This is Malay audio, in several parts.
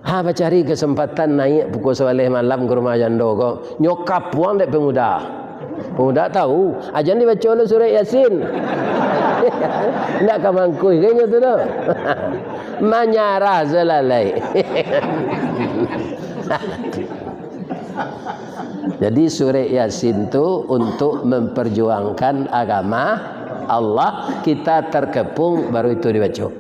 cari kesempatan naik pukul 11 malam ke rumah jando kok. Nyokap puang dek pemuda. Pemuda tahu, ajan dibaca oleh surah Yasin. Ndak kamangkui kayaknya tu dah. Menyarah selalai. Jadi surah Yasin tu untuk memperjuangkan agama Allah, kita terkepung baru itu dibaca.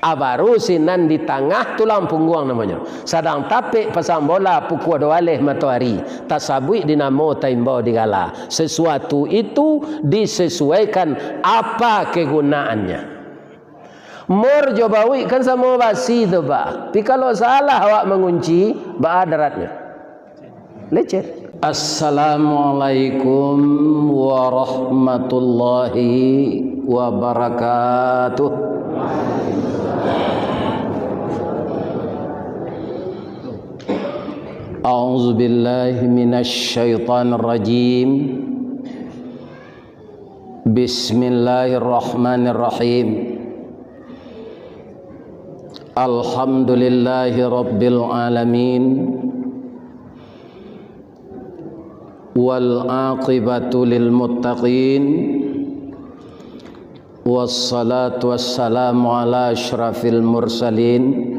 Baru sinan di tengah tulang punggung namanya. Sadang tapik pasang bola pukul 12 matahari. Tasabui dinamo taimbau digala. Sesuatu itu disesuaikan apa kegunaannya. Mor jobawi kan sama basi tu ba. Tapi kalau salah awak mengunci, ba daratnya. Lecet. Assalamualaikum warahmatullahi wabarakatuh. A'udzu billahi minasy syaithanir rajim. Bismillahirrahmanirrahim. Alhamdulillahi rabbil alamin. Wal aqibatu lil muttaqin. Wassalatu wassalamu ala asyrafil mursalin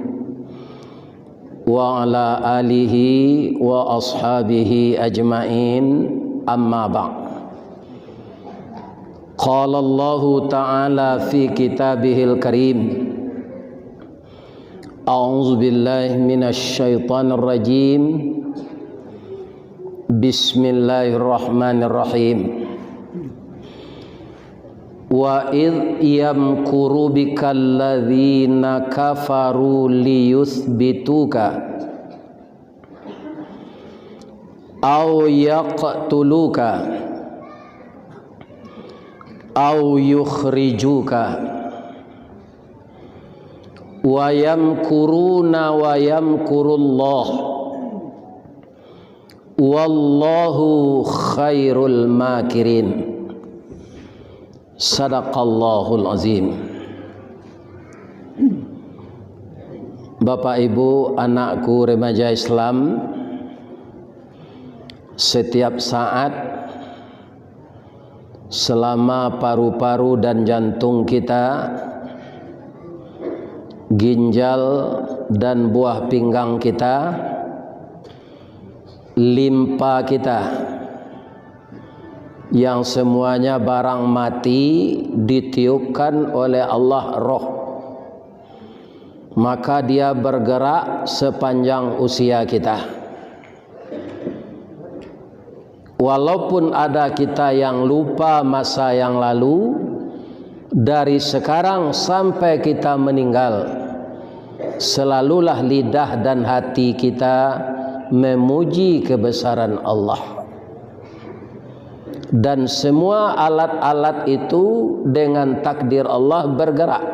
wa ala alihi wa ashabihi ajma'in, amma ba'd. Qala Allah ta'ala fi kitabihil karim, a'udzu billahi minasy syaithanir rajim. Bismillahirrahmanirrahim. Wa idh yamkuru bikal ladzina kafaru liyuthbituka aw yaqtuluka aw yukhrijuka wa yamkuruna wa yamkurullah wallahu khairul makirin. Sadaqallahul azim. Bapak Ibu, anakku remaja Islam, setiap saat selama paru-paru dan jantung kita, ginjal dan buah pinggang kita, limpa kita, yang semuanya barang mati ditiupkan oleh Allah roh, maka dia bergerak sepanjang usia kita. Walaupun ada kita yang lupa masa yang lalu, dari sekarang sampai kita meninggal, selalulah lidah dan hati kita memuji kebesaran Allah. Dan semua alat-alat itu dengan takdir Allah bergerak.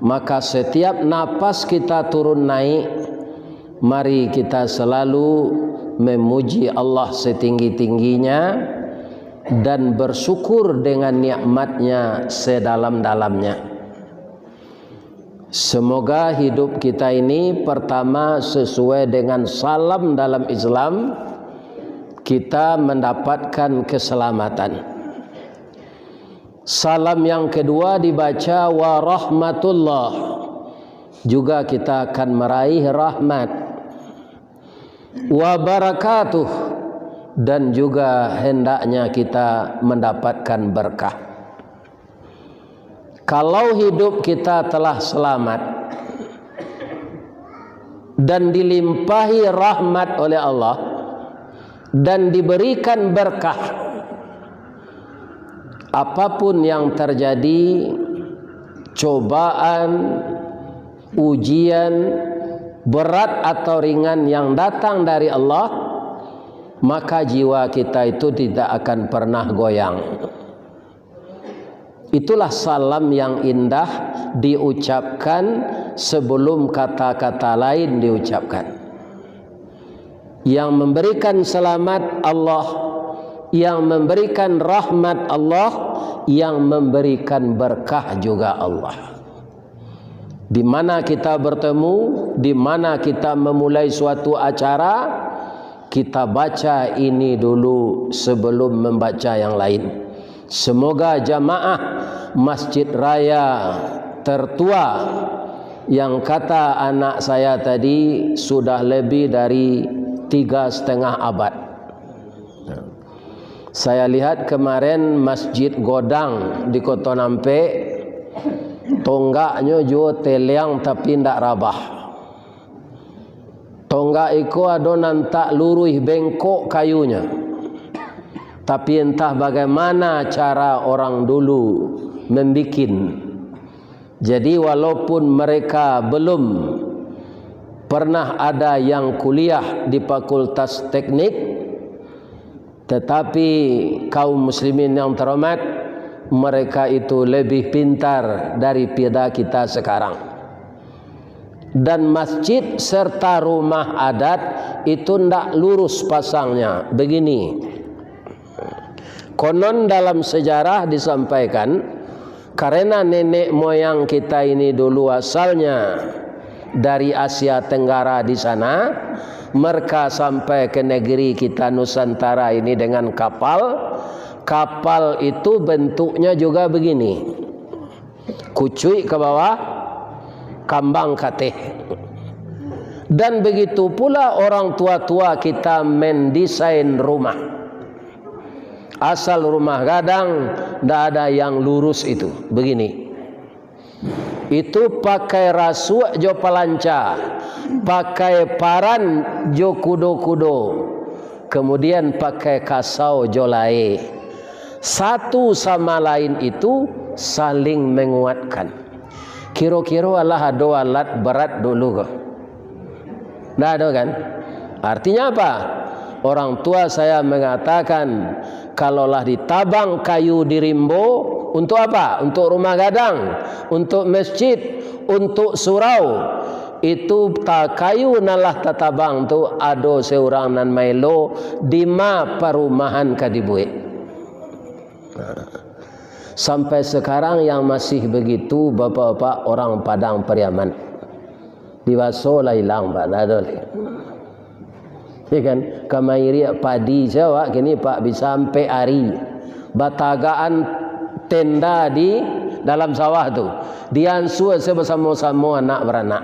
Maka setiap napas kita turun naik, mari kita selalu memuji Allah setinggi-tingginya dan bersyukur dengan nikmatnya sedalam-dalamnya. Semoga hidup kita ini pertama sesuai dengan salam dalam Islam, kita mendapatkan keselamatan. Salam yang kedua dibaca wa rahmatullah, juga kita akan meraih rahmat. Wa barakatuh, dan juga hendaknya kita mendapatkan berkah. Kalau hidup kita telah selamat dan dilimpahi rahmat oleh Allah dan diberikan berkah, apapun yang terjadi, cobaan, ujian, berat atau ringan yang datang dari Allah, maka jiwa kita itu tidak akan pernah goyang. Itulah salam yang indah diucapkan sebelum kata-kata lain diucapkan. Yang memberikan selamat Allah, yang memberikan rahmat Allah, yang memberikan berkah juga Allah. Di mana kita bertemu, di mana kita memulai suatu acara, kita baca ini dulu sebelum membaca yang lain. Semoga jamaah Masjid Raya tertua yang kata anak saya tadi sudah lebih dari 3,5 abad. Saya lihat kemarin Masjid Godang di Kota Nampek, tonggaknya juga teliang tapi tidak rabah. Tonggak itu ada nantak luruh bengkok kayunya. Tapi entah bagaimana cara orang dulu membikin. Jadi walaupun mereka belum pernah ada yang kuliah di Fakultas Teknik, tetapi kaum muslimin yang terhormat, mereka itu lebih pintar daripada kita sekarang. Dan masjid serta rumah adat itu tidak lurus pasangnya. Begini, konon dalam sejarah disampaikan, karena nenek moyang kita ini dulu asalnya dari Asia Tenggara di sana, mereka sampai ke negeri kita Nusantara ini dengan kapal. Kapal itu bentuknya juga begini, kucuy ke bawah, kambang kateh. Dan begitu pula orang tua-tua kita mendesain rumah. Asal rumah gadang, tidak ada yang lurus itu. Begini. Itu pakai rasuk jo palanca, pakai paran jo kudo-kudo, kemudian pakai kasau jo lae. Satu sama lain itu saling menguatkan. Kira-kira Allah ada alat berat dulu kok? Tidak ada kan? Artinya apa? Orang tua saya mengatakan, kalaulah ditabang kayu di rimbo, untuk apa? Untuk rumah gadang, untuk masjid, untuk surau. Itu kayu nalah tatabang tu ado seorang nan mailo dima perumahan kadibuit. Sampai sekarang yang masih begitu bapak-bapak orang Padang Pariaman. Diwaso lah hilang Pak, tak ada lagi. Ya kan, kamairi padi Jawa kini Pak bisa sampai hari. Batagaan tenda di dalam sawah tu. Diansu bersama-sama anak beranak.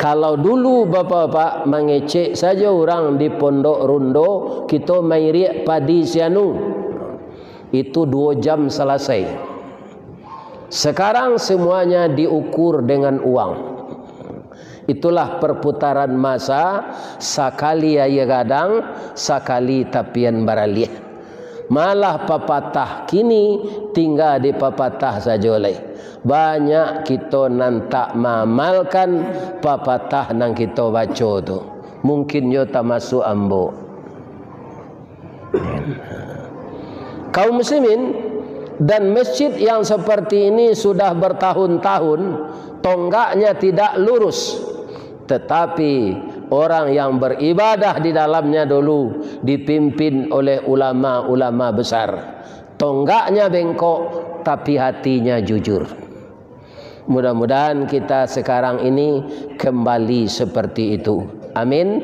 Kalau dulu bapak-bapak mengecek saja orang di pondok rondo, kita mairi padi sianu. Itu 2 jam selesai. Sekarang semuanya diukur dengan uang. Itulah perputaran masa, sakali ayah gadang, sakali tapian baralih. Malah papatah kini tinggal di papatah saja oleh. Banyak kita nantak mamalkan papatah nang kita baca tu. Mungkin yo tak masuk ambo. Kaum muslimin, dan masjid yang seperti ini sudah bertahun-tahun tonggaknya tidak lurus, tetapi orang yang beribadah di dalamnya dulu dipimpin oleh ulama-ulama besar. Tonggaknya bengkok tapi hatinya jujur. Mudah-mudahan kita sekarang ini kembali seperti itu. Amin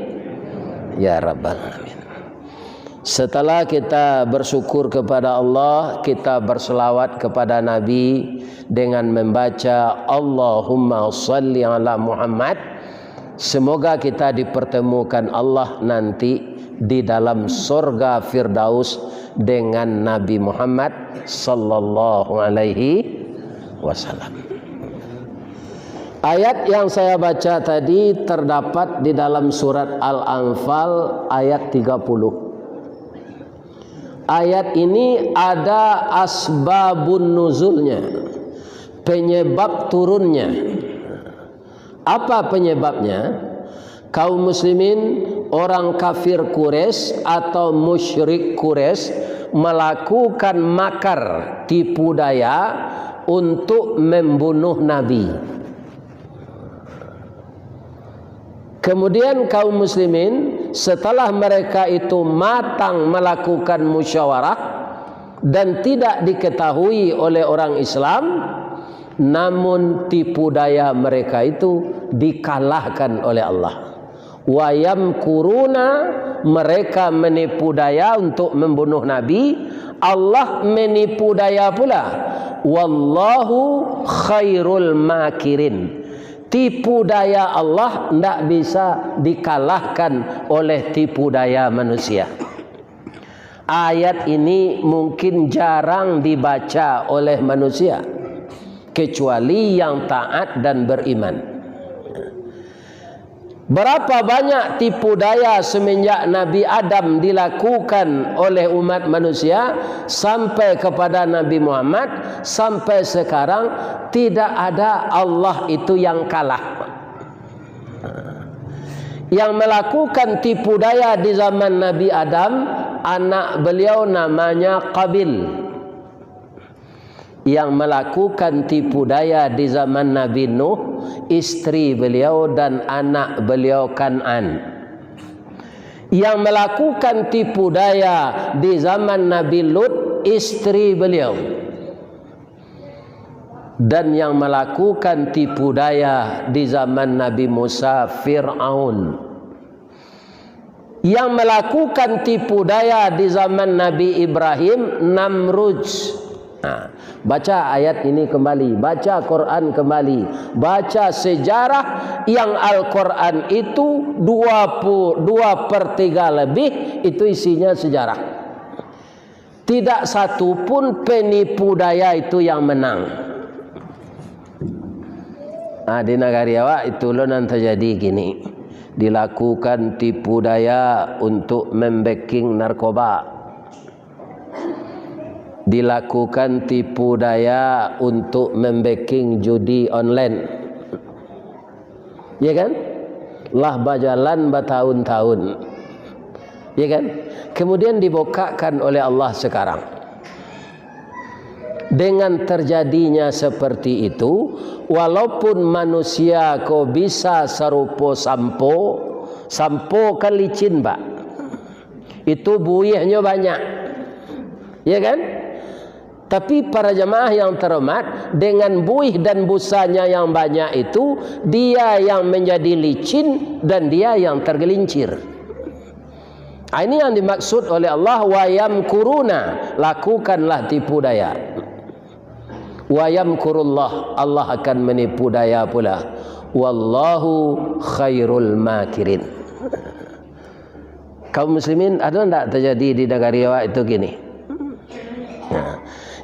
ya rabbal alamin. Setelah kita bersyukur kepada Allah, kita berselawat kepada Nabi dengan membaca Allahumma salli ala Muhammad. Semoga kita dipertemukan Allah nanti di dalam surga Firdaus dengan Nabi Muhammad sallallahu alaihi wasallam. Ayat yang saya baca tadi terdapat di dalam surat Al-Anfal ayat 30. Ayat ini ada asbabun nuzulnya, penyebab turunnya. Apa penyebabnya? Kaum muslimin, orang kafir Quraisy atau musyrik Quraisy melakukan makar, tipu daya untuk membunuh Nabi. Kemudian kaum muslimin setelah mereka itu matang melakukan musyawarah dan tidak diketahui oleh orang Islam, namun tipu daya mereka itu dikalahkan oleh Allah. Wa yamkuruna, mereka menipu daya untuk membunuh Nabi, Allah menipu daya pula. Wallahu khairul makirin. Tipu daya Allah tidak bisa dikalahkan oleh tipu daya manusia. Ayat ini mungkin jarang dibaca oleh manusia kecuali yang taat dan beriman. Berapa banyak tipu daya semenjak Nabi Adam dilakukan oleh umat manusia sampai kepada Nabi Muhammad, sampai sekarang tidak ada Allah itu yang kalah. Yang melakukan tipu daya di zaman Nabi Adam, anak beliau namanya Qabil. Yang melakukan tipu daya di zaman Nabi Nuh, istri beliau dan anak beliau Kan'an. Yang melakukan tipu daya di zaman Nabi Lut, istri beliau. Dan yang melakukan tipu daya di zaman Nabi Musa, Fir'aun. Yang melakukan tipu daya di zaman Nabi Ibrahim, Namrud. Nah, baca ayat ini kembali, baca Quran kembali, baca sejarah yang Al-Quran itu 2/3 lebih itu isinya sejarah. Tidak satu pun penipu daya itu yang menang. Nah, di negara awak itu lo nanti terjadi gini, dilakukan tipu daya untuk membacking narkoba. Dilakukan tipu daya untuk membacking judi online, ya kan? Lah berjalan bertahun-tahun, ya kan? Kemudian dibukakan oleh Allah sekarang. Dengan terjadinya seperti itu, walaupun manusia kau bisa serupa sampo kan licin, Pak. Itu buihnya banyak, ya kan? Tapi para jemaah yang terhormat, dengan buih dan busanya yang banyak itu, dia yang menjadi licin dan dia yang tergelincir. Ini yang dimaksud oleh Allah, wa yamkuruna, lakukanlah tipu daya. Wa yamkurullah, Allah akan menipu daya pula. Wallahu khairul makirin. Kaum muslimin, ada tidak terjadi di negara awak itu gini?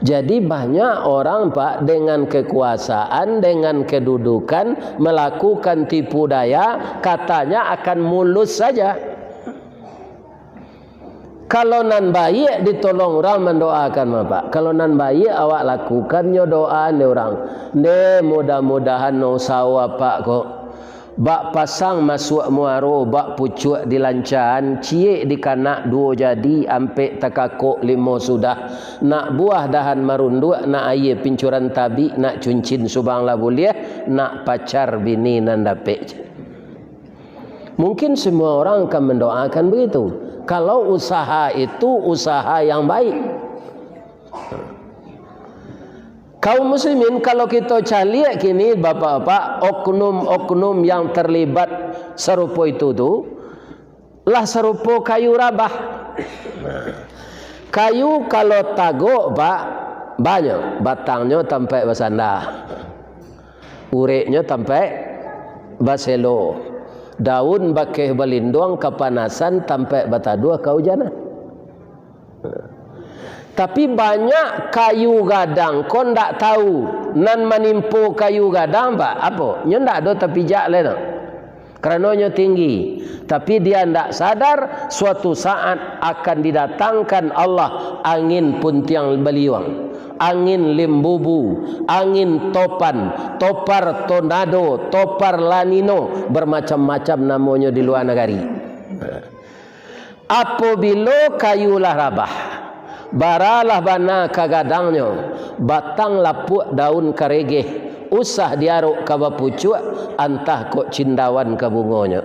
Jadi banyak orang, Pak, dengan kekuasaan, dengan kedudukan melakukan tipu daya, katanya akan mulus saja. Kalau nan baik ditolong orang mendoakan, Pak. Kalau nan baik awak lakukannya doa ni orang. Ne mudah-mudahan no sawa, Pak, kok. Bak pasang masuk muaro, bak pucuk dilancaran, ciek di kanak 2 jadi, ampe takakok 5 sudah. Nak buah dahan marunduk, nak air pincuran tabi, nak cuncin subang lah boleh, nak pacar bini nan dapet. Mungkin semua orang akan mendoakan begitu. Kalau usaha itu usaha yang baik. Kaum muslimin, kalau kita caliak kini bapak-bapak, oknum-oknum yang terlibat serupa itu tu, lah serupa kayu rabah. Kayu kalau tagok, Pak, banyak, batangnya sampai basanda, ureknya sampai baselo, daun bakeh balindung kepanasan sampai batadua kehujanan. Tapi banyak kayu gadang, kau ndak tahu nan menimpu kayu gadang, Pak, apa? Nya ndak ada tapi jak le, karenanya tinggi. Tapi dia ndak sadar suatu saat akan didatangkan Allah angin puntiang beliung, angin limbubu, angin topan, topar tornado, topar lanino, bermacam-macam namanya di luar negeri. Apabila kayulah rabah, baralah bana kagadangnya, batang lapuk daun karegeh, usah diaruk ka bapucuk, antah kok cindawan ka bungonya.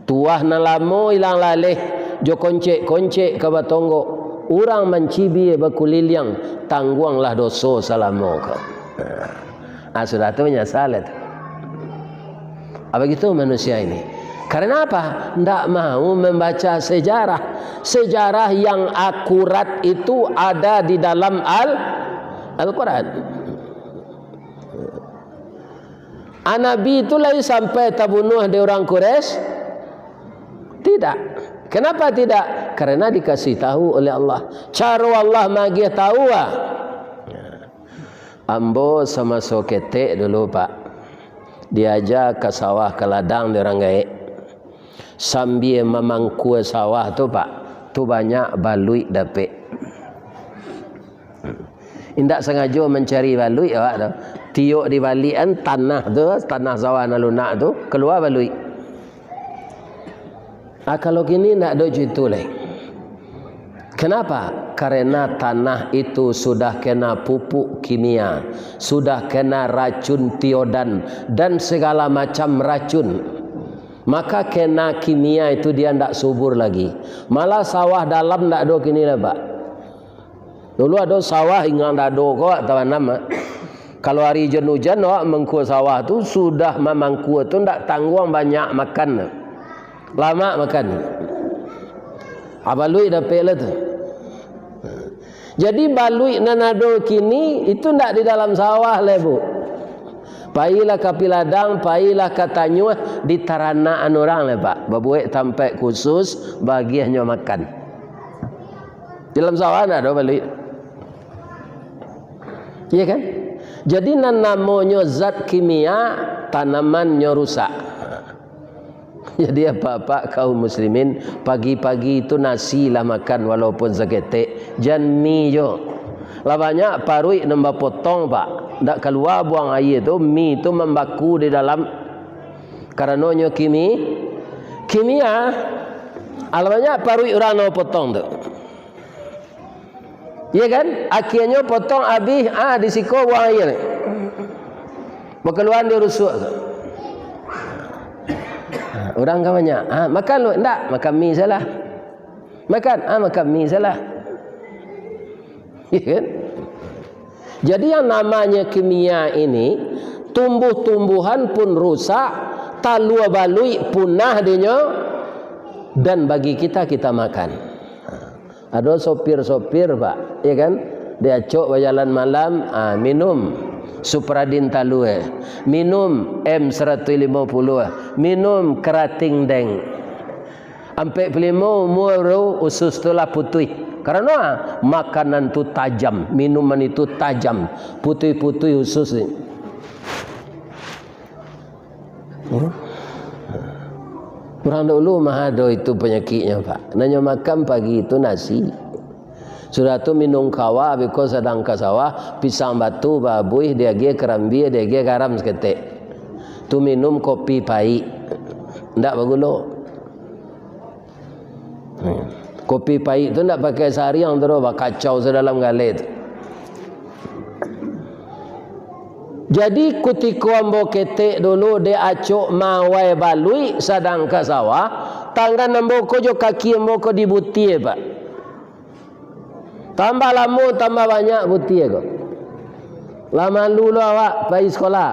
Tuah na lamo ilang laleh, jo koncek-koncek ka batonggo, urang mencibi bakuliliang, tangguanglah dosa salamo ka. Sudah tu menyesal itu. Begitu manusia ini. Karena apa? Tidak mau membaca sejarah. Sejarah yang akurat itu ada di dalam Al-Quran. Nabi itu lagi sampai terbunuh di orang Quraisy? Tidak. Kenapa tidak? Karena dikasih tahu oleh Allah. Cara Allah magih tahu. Ambo sama sokete dulu Pak. Diajak ke sawah ke ladang di orang gaek. Sambil memangku sawah tu Pak, tu banyak balui dapet. Indak sengaja mencari balui Pak tu. Tiuk di balian tanah tu, tanah sawah nalunak tu keluar balui. Kalau gini ndak ada itu leh. Kenapa? Karena tanah itu sudah kena pupuk kimia, sudah kena racun tiodan dan segala macam racun. Maka kena kimia itu dia tidak subur lagi. Malah sawah dalam tidak ada kini lah Pak. Dulu ada sawah hingga tidak ada kok tawanam. Kalau hari hujan mengku sawah tu sudah memangku tu tidak tanggung banyak makan. Lama makan. Balui dapat lah tu. Jadi balui nanado kini itu tidak di dalam sawah lah Bu. Pailah ke piladang, pailah ke tanyuh di taranaan orang lah Pak. Babuek tempat khusus bagiannya makan. Dalam sawah ada balik. Iya kan? Jadi namanya zat kimia tanamannya rusak. Jadi apa-apa kaum muslimin pagi-pagi itu nasi lah makan walaupun seketik. Jangan mie jo. Lah banyak parui nambah potong Pak. Tak keluar buang air tu, mie tu membaku di dalam karenanya kimia. Alhamdulillah parui orang nak potong tu. Ya kan? Akhirnya potong habis, disiko buang air. Berkeluar dia rusuk tu. Orang kan banyak. Makan lu? Tak, makan mie salah. Makan? Makan mie salah. Ya kan? Jadi yang namanya kimia ini, tumbuh-tumbuhan pun rusak, talua balui punah dinyo, dan bagi kita makan. Ada sopir-sopir Pak, ya kan? Dia cok berjalan malam, minum Supradin talue, minum M150, minum kerating deng. Ampe pelimo umur usus tulah putih. Karena makanan itu tajam, minuman itu tajam, putih-putih usus ni. Orang dulu mah ada itu penyakitnya Pak. Nanya makan pagi itu nasi. Sudah tu minum kawa, because sedang ke sawah, pisang batu, babuih, dia ge kerambi, dia ge garam seketik. Tu minum kopi pahit, ndak bergula. Kopi pahit tu ndak pakai sehari yang terus kacau sedalam galet. Jadi ketika ambo ketek dulu dia acuk mawai balui sedang ke sawah, tangan ambo ko jo kaki ambo ko dibuti Pak. Tambah lama tambah banyak buti ko. Lama dulu awak pergi sekolah.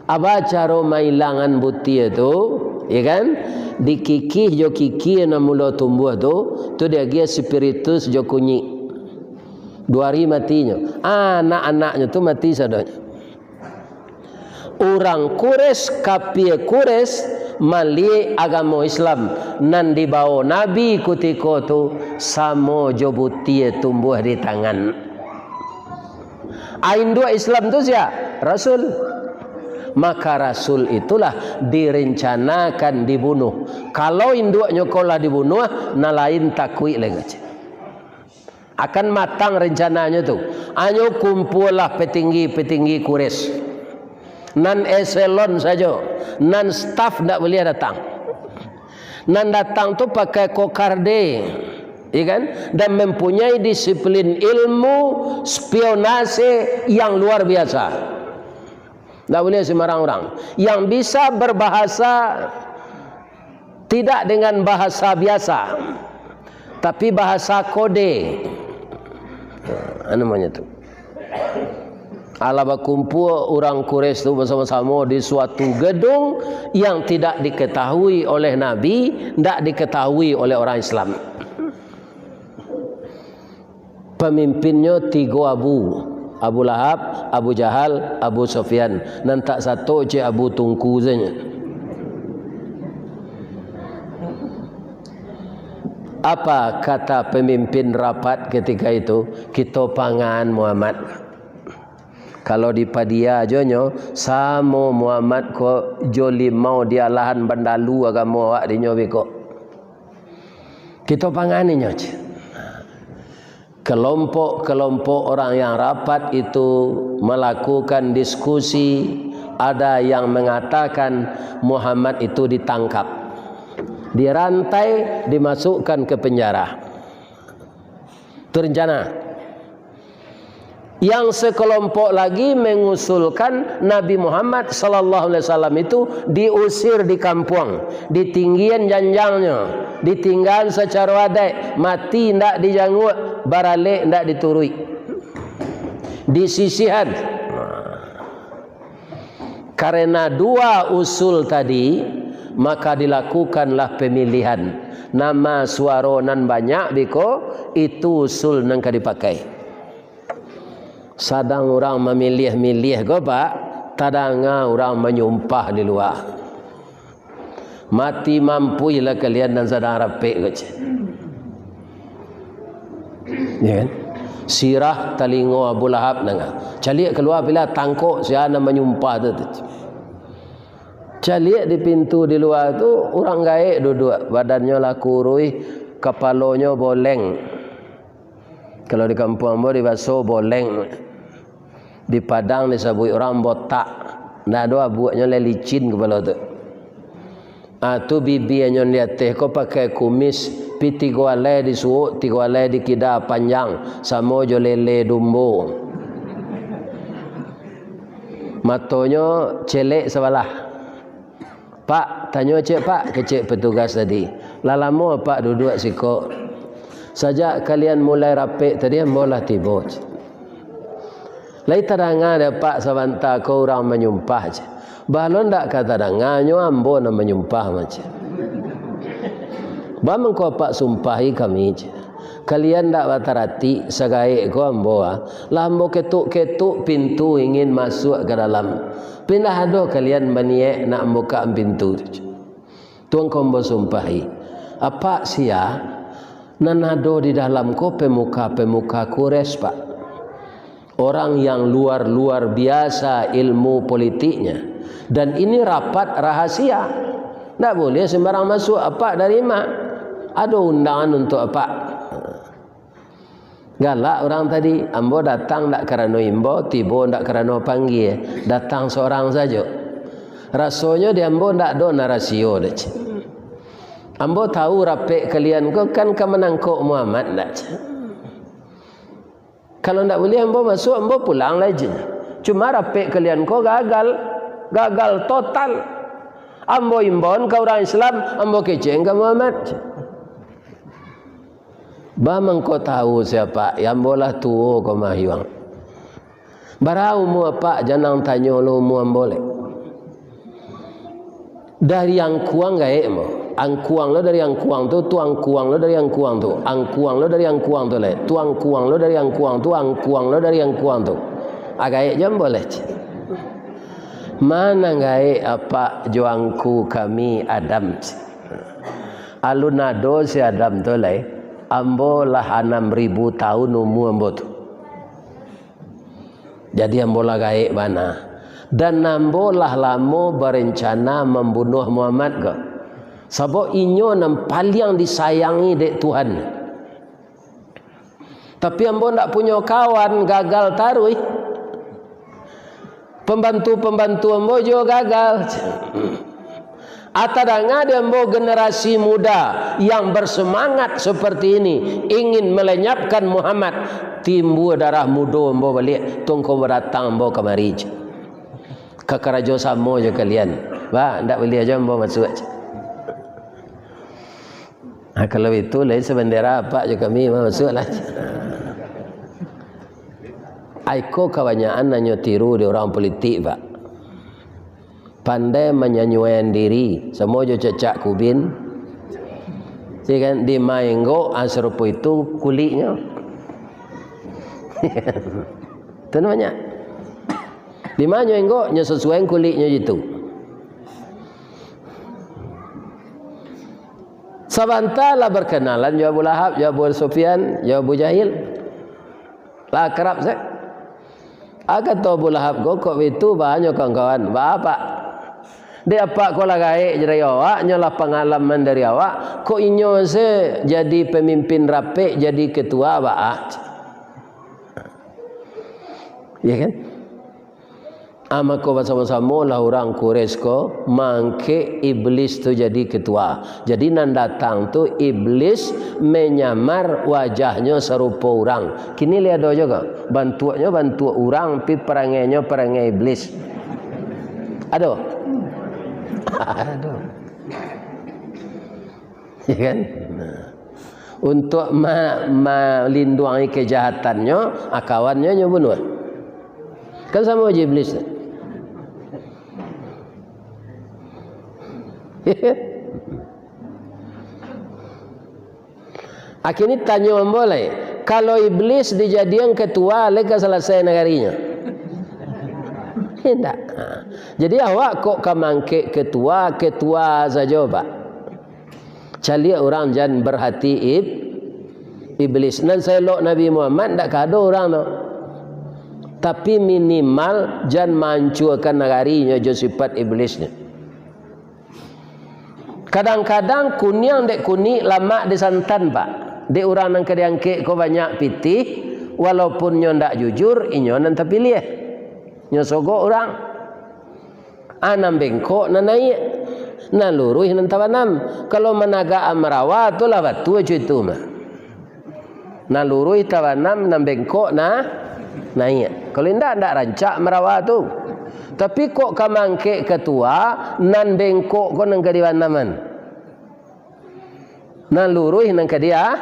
Apa cara mailangan buti itu? Ya kan? Dikikih jo kiki na mula tumbuh tu dia dia spiritus jo kunyi. 2 hari matinya. Anak-anaknya tu mati sadanya. Orang Quraisy kapie Quraisy mali agama Islam nan dibawa Nabi ketika tu samo jo buti tumbuh di tangan. Induk Islam tu siapa? Rasul. Maka Rasul itulah direncanakan dibunuh. Kalau induknya kolah dibunuh, na lain takwi lagi. Akan matang rencananya tu. Anyo kumpullah petinggi-petinggi Quraisy. Nan eselon saja, nan staff tak boleh datang. Nan datang tu pakai kokarde, ya kan? Dan mempunyai disiplin ilmu spionase yang luar biasa. Tak boleh sembarang orang yang bisa berbahasa tidak dengan bahasa biasa, tapi bahasa kode. Namanya tu. Ala berkumpul orang Quraisy itu bersama-sama di suatu gedung yang tidak diketahui oleh Nabi, tidak diketahui oleh orang Islam. Pemimpinnya 3 Abu Lahab, Abu Jahal, Abu Sufyan. Dan tak satu je Abu Tungku saja. Apa kata pemimpin rapat ketika itu? Kita pangan Muhammad. Kalau di padia jonyo samo Muhammad ko joli mau dia lahan bandalu agama awak dinyo beko. Kita panganinya. Kelompok-kelompok orang yang rapat itu melakukan diskusi. Ada yang mengatakan Muhammad itu ditangkap, dirantai, dimasukkan ke penjara. Terencana. Yang sekelompok lagi mengusulkan Nabi Muhammad sallallahu alaihi wasallam itu diusir di kampung, ditinggian janjangnya, ditinggal secara adat, mati ndak dijanggut, baralik ndak diturui, disisihan. Karena 2 usul tadi, maka dilakukanlah pemilihan. Nama suara nan banyak biko itu usul nang dipakai. Sadang orang memilih-milih go pak, tadanga orang menyumpah di luar. Mati mampu lah kalian dan sadang rapik je. Ya kan? Sirah talingo Abu Lahab nanga. Calik keluar bila tangkok siapa menyumpah tu. Calik di pintu di luar tu orang gaek duduk, badannya lah kurui, kepalanya boleng. Kalau di kampung ambo di Baso boleng, di Padang disebut orang botak. Ndak ada buatnya licin kepala tu. Tu bibi yang lihat teh ko pakai kumis piti goale di suuk, 3 alai di kida panjang, sama jo lele dumbo. Matonya celek sebelah. Pak, tanya cik pak, kecik petugas tadi. Lama pak duduk siko. Sajak kalian mulai rapik tadi, ambolah tiba. Lai tadanga ada pak sabanta kau orang menyumpah je. Balon dak kata danganyo ambo na menyumpah macam. Ba mengko pak sumpahi kami je. Kalian dak batarati sagae ko ambo lah ambo ketuk-ketuk pintu ingin masuk ke dalam. Pindah ado kalian baniek nak buka pintu. Tuang kombo sumpahi. Apa sia? Nanado di dalam ko pemuka-pemuka Quraisy pak. Orang yang luar biasa ilmu politiknya. Dan ini rapat rahasia. Tak boleh sembarang masuk apa dari mak. Ada undangan untuk apa. Galak orang tadi. Ambo datang tak kerana imbo, tiba tak kerana panggil. Datang seorang saja. Rasanya di ambo tak ada narasio dah. Ambo tahu rapik kalian ko kan kemenangkok Muhammad tak. Kalau tak boleh ambo masuk, ambo pulang lagi. Cuma rapik kalian ko gagal total. Ambo imbon ke orang Islam, ambo keceng ke Muhammad. Ba mengko tahu siapa, yang bolah tuo ko mahiwang. Barau mu apa janang tanya lo mu amboleh. Dari yang kuang gae mo. Angkuang lo dari yang kuang tu, tuang kuang lo dari yang kuang tu, angkuang lo dari yang kuang tu le, tuang kuang lo dari yang kuang tu, angkuang lo dari yang kuang tu. Agai jam boleh. Mana gae apa juangku kami Adam. Alunado si Adam tu le, ambo lah 6.000 tahun umur ambo tu. Jadi ambo lah gae mana. Dan ambo lah lama berencana membunuh Muhammad ke. Sebab inyo yang paling disayangi dek Tuhan. Tapi ambo tak punya kawan, gagal taruh. Pembantu-pembantu ambo juga gagal. Atadanga dia ambo generasi muda yang bersemangat seperti ini, ingin melenyapkan Muhammad. Timbul darah muda ambo balik, tunggu berdatang ambo kemari. Ke kerajaan sama je kalian. Ba, tak boleh aja ambo masuk aja. Kalau itu lain sebendera apa je kami masuklah. Aiko kebanyakan nanya tiru di orang politik pak. Pandai menyanyuan diri, semua jo cecak kubin. Jadi kan di maenggo serupa itu kulitnya. Itu namanya. Di mana enggo nya sesuai kulitnya itu. Sabantala berkenalan ya Abu Lahab, ya Abu Sufyan, ya Abu Jahil. Lah kerap saya. Akan tahu Abu Lahab kok itu banyak kawan-kawan. Bapak. Dia apa kau lagai dari awak, nyolah pengalaman dari awak. Kok inyo se jadi pemimpin rapi, jadi ketua awak. Ya kan? Ama ko bersama-sama lah orang Quraisy ko mangke iblis tu jadi ketua. Jadi nan datang tu iblis menyamar wajahnya serupa orang. Kini lihat juga bantuannya bantu orang, pi perangainya perangai iblis. Aduh. Aduh. Ya kan? Nah. Untuk melindungi kejahatannya, akawannya bunuh. Kan sama aja iblis. Akhirnya tanya boleh, kalau iblis dijadikan ketua, leka selesai negarinya. Tidak. Jadi awak kok kamangke ketua saja pak. Cali orang jangan berhati iblis. Dan saya lok Nabi Muhammad tak ada orang no. Tapi minimal jangan mancurkan negarinya jo sifat iblisnya. Kadang-kadang kunyang dek kuning lama disantan pak. Dek orang nang kediangke ko banyak pitih, walaupun nyo ndak jujur, inyo nan terpilih. Nyo sogok orang. Anam bengkok nan naik, nan luruh nan tawanam. Kalau menaga amrawa tu lah batu itu mah. Nan luruh tawanam nan bengkok naik. Kalau ndak rancak merawa tu. Tapi kok kamangke ketua nan bengkok ko nang kadiwanaman. Nan luruh nang kadia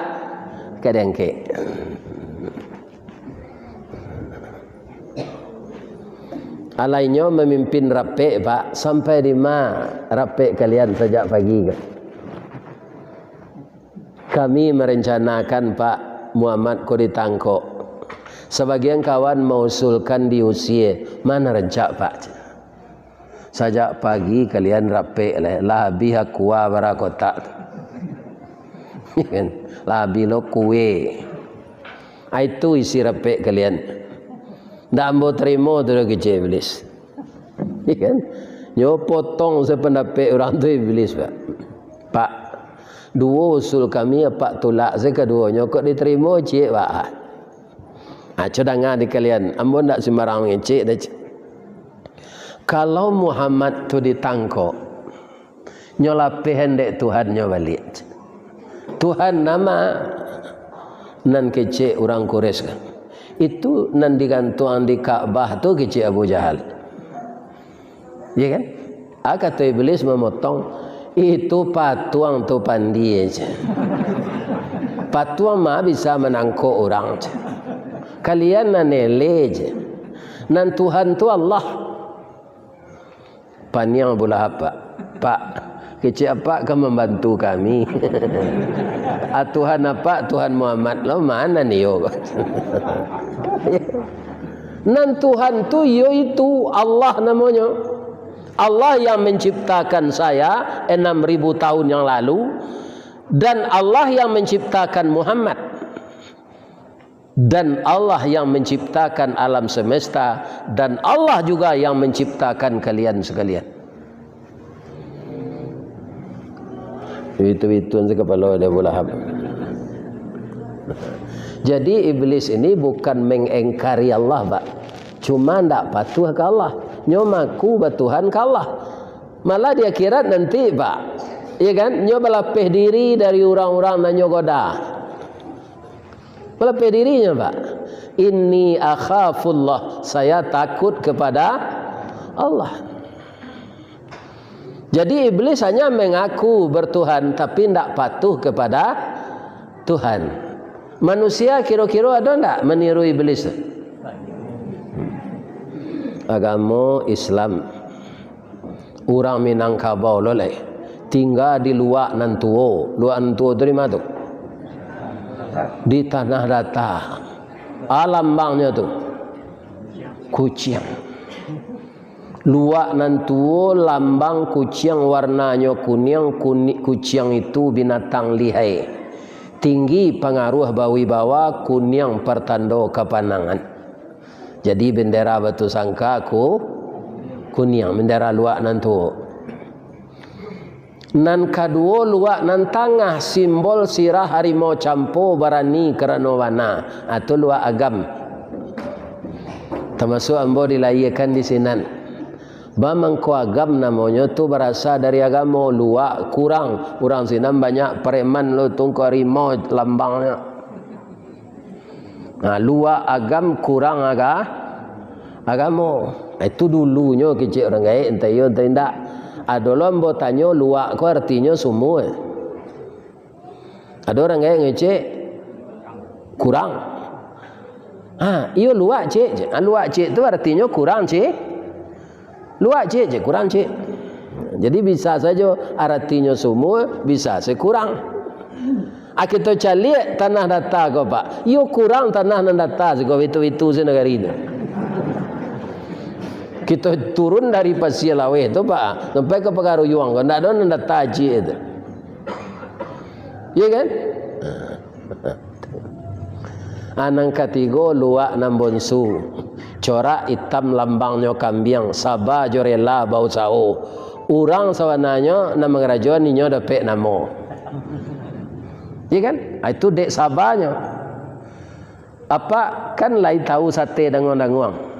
kadangke. Alainya memimpin rapi pak sampai di mana rapi kalian sejak pagi ke? Kami merencanakan Pak Muhammad ko ditangkok. Sebagian kawan mengusulkan diusir. Mana rencak pak? Sejak pagi kalian rapi lah biha kuah barakotak. Lah bilo kue. Itu isi rapi kalian. Ndak mau terima tu kecil iblis. Kan? Nyo potong sependapat orang tu iblis pak. Pak, dua usul kami apa tolak sekeduanya kok diterima cik pak. Cadangan di kalian, ambo ndak sembarang ngecek dah. Kalau Muhammad tu ditangkap, nyola pendek Tuhan nyo balik. Tuhan nama nan kecek orang Quraisy kan. Itu nan digantung di Ka'bah tu kecek Abu Jahal. Ya kan? Kata iblis memotong itu patuang tu pandi aja. Patuang mah bisa menangkap orang. Kalian nanele je. Nan Tuhan tu Allah. Paniang Abu Lahab pak kecil apa kan membantu kami. Tuhan apa? Tuhan Muhammad lo mana nih yo? Nan Tuhan tu yo itu Allah namanya. Allah yang menciptakan saya 6.000 tahun yang lalu dan Allah yang menciptakan Muhammad. Dan Allah yang menciptakan alam semesta dan Allah juga yang menciptakan kalian sekalian. Itu kepala dia Abu Lahab. Jadi iblis ini bukan mengingkari Allah, Pak. Cuma ndak patuh ke Allah. Nyomaku batuhan ke Allah. Malah dia kira nanti, Pak. Iya kan? Nyoba lapih diri dari orang-orang dan nyogoda. Melepih dirinya pak. Inni akhafullah. Saya takut kepada Allah. Jadi iblis hanya mengaku bertuhan tapi tidak patuh kepada Tuhan. Manusia kira-kira ada tidak meniru iblis? agama Islam. Orang Minangkabau loleh tinggal di luar Nantuo. Luar Nantuo tu di mana tu? Di tanah datar. Lambangnya tu kucing. Luar Nantuo lambang kucing, warnanya kuning. Kucing itu binatang lihai. Tinggi pengaruh bawi-bawa, kuning pertanda kepanangan. Jadi bendera Batu Sangka kuning, bendera luak Nantuo. Nan kedua luak nan tangah simbol sirah harimau campo barani kerana wana atau luak agam. Termasuk ambo dilayakan di sinan. Bamangko agam namanya tu berasal dari agama luak kurang. Orang sinan banyak preman lo tungku harimau lambangnya. Nah, luak agam kurang agama. Itu dulunya kecil orang gaya entah yo entah tidak. Ada lombo tanya luak ko artinya semua. Ada orang gaya ngecek kurang. Iyo luak cek. Luak cek tu artinya kurang cek. Luak cek je kurang cek. Jadi bisa saja artinya semua, bisa sekurang. Kita cari tanah datar ko pak. Iyo kurang tanah nan datar ko itu senegari ini. Kita turun dari Pasir Laweh tu pak sampai ke Pegaruyuang ko ndak ada nan datar cek itu. Ya kan? Anang ketiga luak nambonsu. Corak hitam lambangnya kambing, sabah jorela bau sao. Orang sawananya nama kerajaan ni nyo dapat nama. Ya kan? Itu dek sabahnya. Apa kan lai tahu sate danguang-danguang.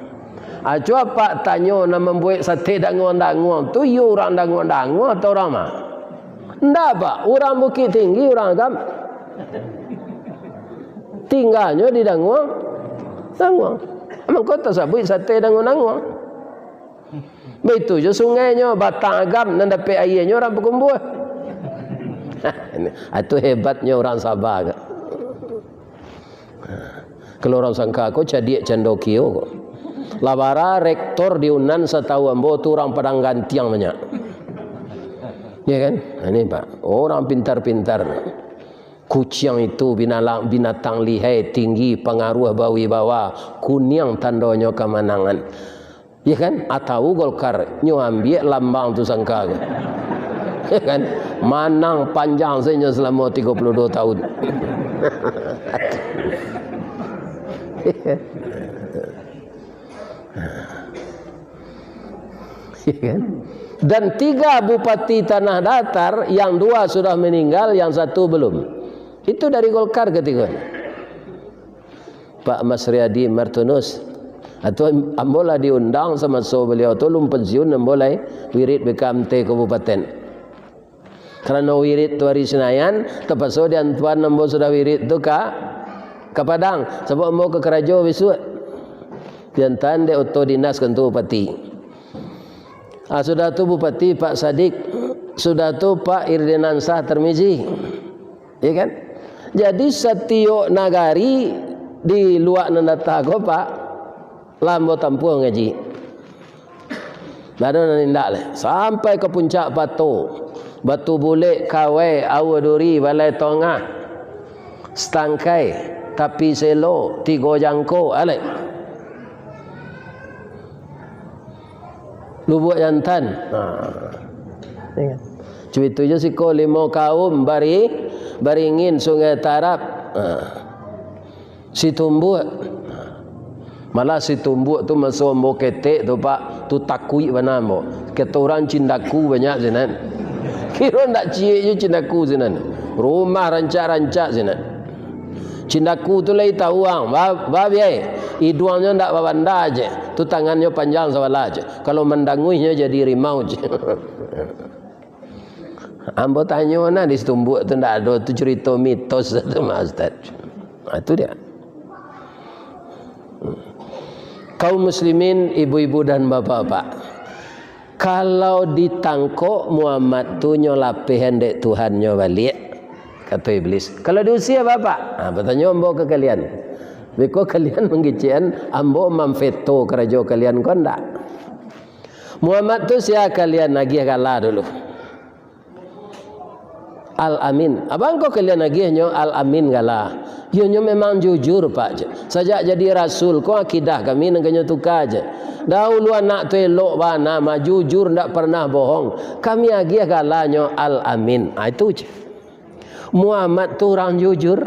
Acu apa tanya nama membuat sate danguang-danguang tu you orang danguang-danguang atau orang mah? Ndak pak, orang Bukit Tinggi orang agam. Tinggalnya di danguang. Emang kota sabut sate danguang-danguang. Begitu je sungainya batang agam dan dapat airnya orang berkumpul. Itu hebatnya orang Sabah. Kalau orang sangka aku cadik candokio. Labara rektor di Unan setahu ambo tu orang Padang Gantiang banyak. Ya kan? Ini pak, orang pintar-pintar. Kucing itu binatang lihai, tinggi, pengaruh bawi bawa, kuning tandanya kemenangan. Ya kan? Atau Golkar nyo ambil lambang tu sangka. Ya kan? Manang panjang saja selama 32 tahun. Ya kan? Dan 3 bupati tanah datar, yang 2 sudah meninggal, yang 1 belum. Itu dari Golkar ketiga. Pak Mas Riyadi Martunus atau ambola diundang sama beliau tu lum pensiun ambolai wirid BKMT kabupaten. Karena wirid tu hari Senayan, terpaksa dan tuan ambo sudah wirid tu ke Padang. Sebab ambo ke Kerajo besok. Jantan de auto dinas kantor bupati. Sudah tu bupati Pak Sadik, sudah tu Pak Irdenansah Termizi. Ya kan? Jadi setiap nagari di luar nandata ko pak lambo tampuang ngaji. Lalu nindak le sampai ke puncak Batu Bulik, Kawai, Awaduri, Balai Tongah, Stangkai, Tapi Selo, Tigo Jangko, ale. Lubuk Jantan. Cuitu je siko 5 kaum Baringin, Sungai Tarap, Situmbuk. Malah Situmbuk tu masuk ambo ketek tu pak, tu takui mana ambo. Kata orang Cindaku banyak sinan. Kira ndak cie je Cindaku sinan. Rumah rancak-rancak sinan. Cindaku tu lai tahu ang, babi hidungnya ndak babanda aje. Tu tangannya panjang sawala aje. Kalau mendanguinya jadi rimau je. Ambo tanya mana di Situmbuk tu ndak ada tu cerita mitos tu mas Ustaz. Itu dia. Kaum muslimin, ibu-ibu dan bapak-bapak, kalau ditangkok Muhammad tu nyolape hendek Tuhannya balik, kata iblis. Kalau diusia bapak, bertanya ambo ke kalian. Beko kalian menggician ambo memveto kerajaan kalian kau ndak? Muhammad tu siapa kalian nagih kala dulu? Al-Amin. Abang kau kalian nagihnya Al-Amin kala. Ionyo memang jujur pak. Sejak jadi rasul kau akidah kami nengganyo tukar je. Dahulu anak tu elok bana mah jujur ndak pernah bohong. Kami agih kalanya Al-Amin. Itu je. Muhammad tu orang jujur.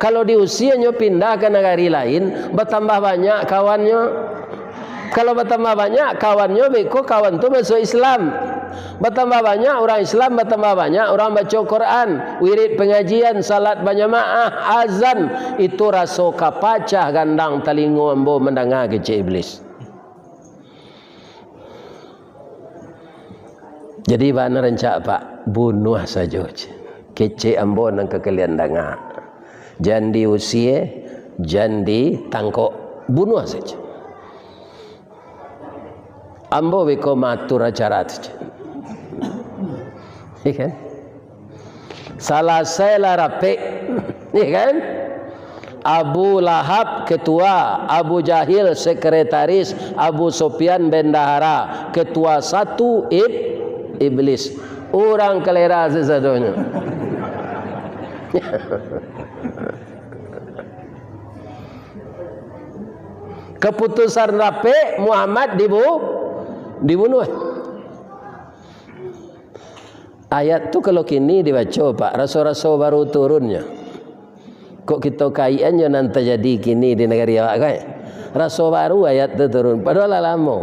Kalau di usianya pindah ke negara lain, bertambah banyak kawannya. Kalau bertambah banyak kawannya, beko kawan tu masuk Islam. Bertambah banyak orang Islam, bertambah banyak orang baca Quran, wirid pengajian, salat berjamaah, azan. Itu rasa kapacah gandang telinga ambo mendengar kecil iblis. Jadi mana rencak pak? Bunuh saja. Kecil ambo nang kekalian dengar. Jangan diusia, jangan ditangkap. Bunuh saja. Ambo beko matur acara tu. Kan? Salah saya lah rapik, kan? Abu Lahab ketua, Abu Jahil sekretaris, Abu Sufyan bendahara, ketua satu iblis. Orang kelera sesadonya. Keputusan rapik Muhammad dibunuh. Ayat tu kalau kini dibaca pak, rasul-rasul baru turunnya. Kok kita kaiannya nanti jadi kini di negara awak kan? Rasul baru ayat tu turun, padahal lama.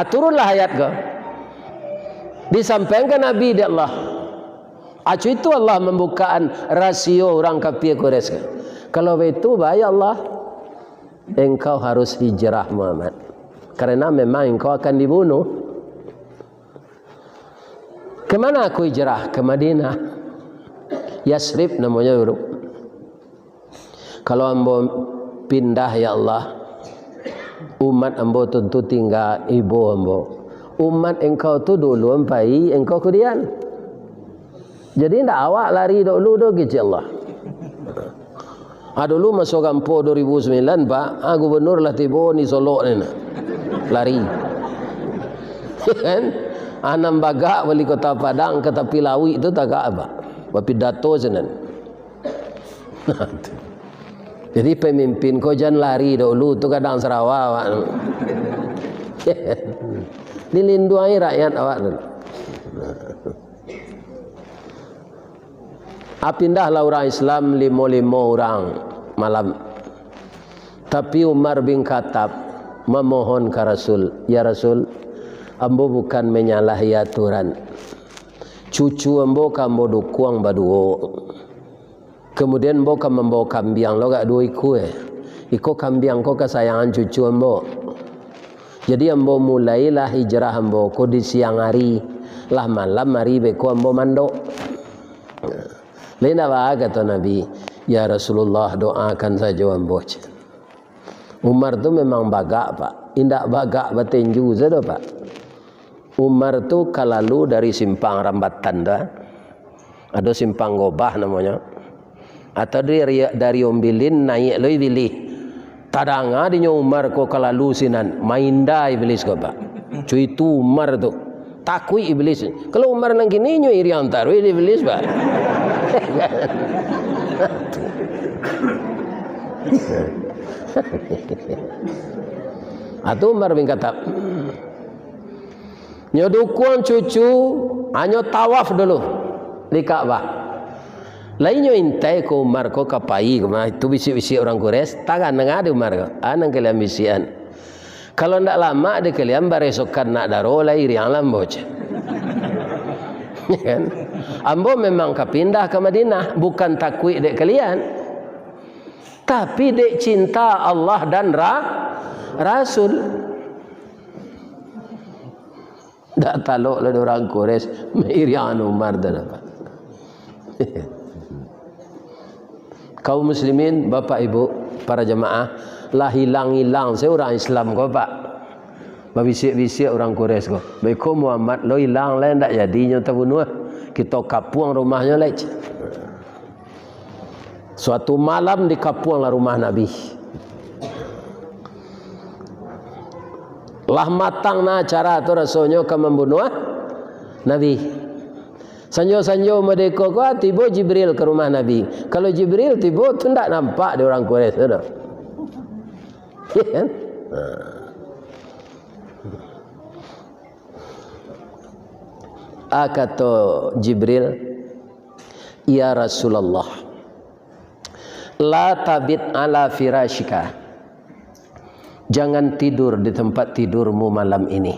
Turunlah ayat ke. Disampaikan Nabi di Allah. Acu itu Allah membukaan rasio orang kafir Quraisy. Kalau itu baik Allah, engkau harus hijrah Muhammad. Karena memang engkau akan dibunuh. Kemana aku hijrah? Ke Madinah. Yasrib namanya bro. Kalau ambo pindah ya Allah, umat ambo tentu tinggal ibu ambo. Umat engkau tu dulu ampai, engkau kemudian. Jadi ndak awak lari dulu do gitu Allah. Dulu masuk kampo 2009 pak, gubernur lah tiba ni Solo ni nak. Lari. Kan? Anam bagak wali kota Padang ke tepi Lawi itu tak apa. Berpidato senan. Jadi pemimpin kau jangan lari dulu tu kadang Sarawak. Dilindungi rakyat awak dulu. Pindahlah orang Islam 55 orang malam. Tapi Umar bin Khattab memohon ke Rasul, ya Rasul, ambo bukan menyalahi aturan. Cucu ambo kambo dukuang baduo. Kemudian ambo kan membawa kambiang lo gak dua iku Iko kambiang ko kesayangan cucu ambo. Jadi ambo mulailah hijrah ambo ko di siang hari. Lah malam hari beko ambo mandok. Lain apa kata Nabi, ya Rasulullah doakan saja ambo. Umar tu memang bagak pak, indak bagak batenju saja pak. Umar tu kalalu dari simpang Rambatan dah, ada simpang Gobah namanya, atau dari Ombilin naik loi bilih. Tadanga dinya Umar ko kalalu sinan, mainda iblis ko pak. Cuy tu Umar tu takui iblis. Kalau Umar nang kini nyo iri antar iblis pak. Atau Umar bin Khattab nyodukun cucu hanya tawaf dulu di Ka'bah. Lainnya intai ko Umar ko kapai kemana itu bisi-bisi orang Quraisy tangan nengah di Umar ko anang kalian bisian. Kalau ndak lama de kalian baresokan nak daro lai riang lamboc. Kan? Ambo memang kapindah ke Madinah bukan takwi dek kalian, tapi dek cinta Allah dan Rasul. Tak taluk lah orang Quraisy merian Umar dah dapat. Kaum muslimin, bapak ibu, para jemaah, lah hilang-hilang saya orang Islam kau pak. Babisik-bisik orang Quraisy kau. Baikku Muhammad lo hilang lah ndak jadinya terbunuh. Kita kapuang rumahnya leh. Suatu malam dikapuanglah rumah Nabi. Lah matang na cara tu rasulnya ke membunuh Nabi. Sanjo-sanjo medeko ko tiba Jibril ke rumah Nabi. Kalau Jibril tiba tu tak nampak dia orang Quraisy tu. Ya kan? Kata Jibril, ya Rasulullah, la tabit ala firashika, jangan tidur di tempat tidurmu malam ini.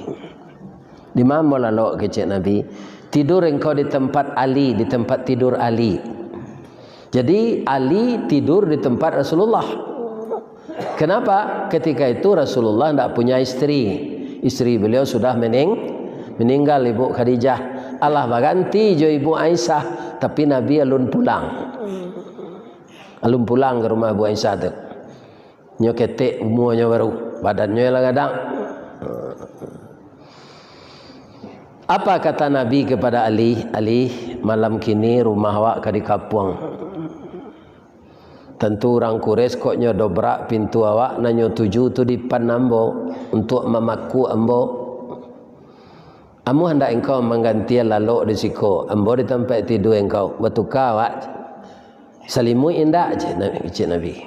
Di mana lalu kecik Nabi? Tidur engkau di tempat Ali, di tempat tidur Ali. Jadi Ali tidur di tempat Rasulullah. Kenapa? Ketika itu Rasulullah tidak punya istri. Istri beliau sudah meninggal, Ibu Khadijah. Allah berganti jo Ibu Aisyah, tapi Nabi alun pulang. Alun pulang ke rumah Ibu Aisyah tu. Nyo ketek umurnya baru, badannya lah kadang. Apa kata Nabi kepada Ali? Ali, malam kini rumah awak ke di kapuang. Tentu orang Quraisy koknya dobrak pintu awak nanyo tuju tu di pan ambo untuk memaku ambo. Amu hendak engkau mengganti lalu di siko, ambo di tempat tidur engkau. Bertukar awak. Salimu indah je Nabi.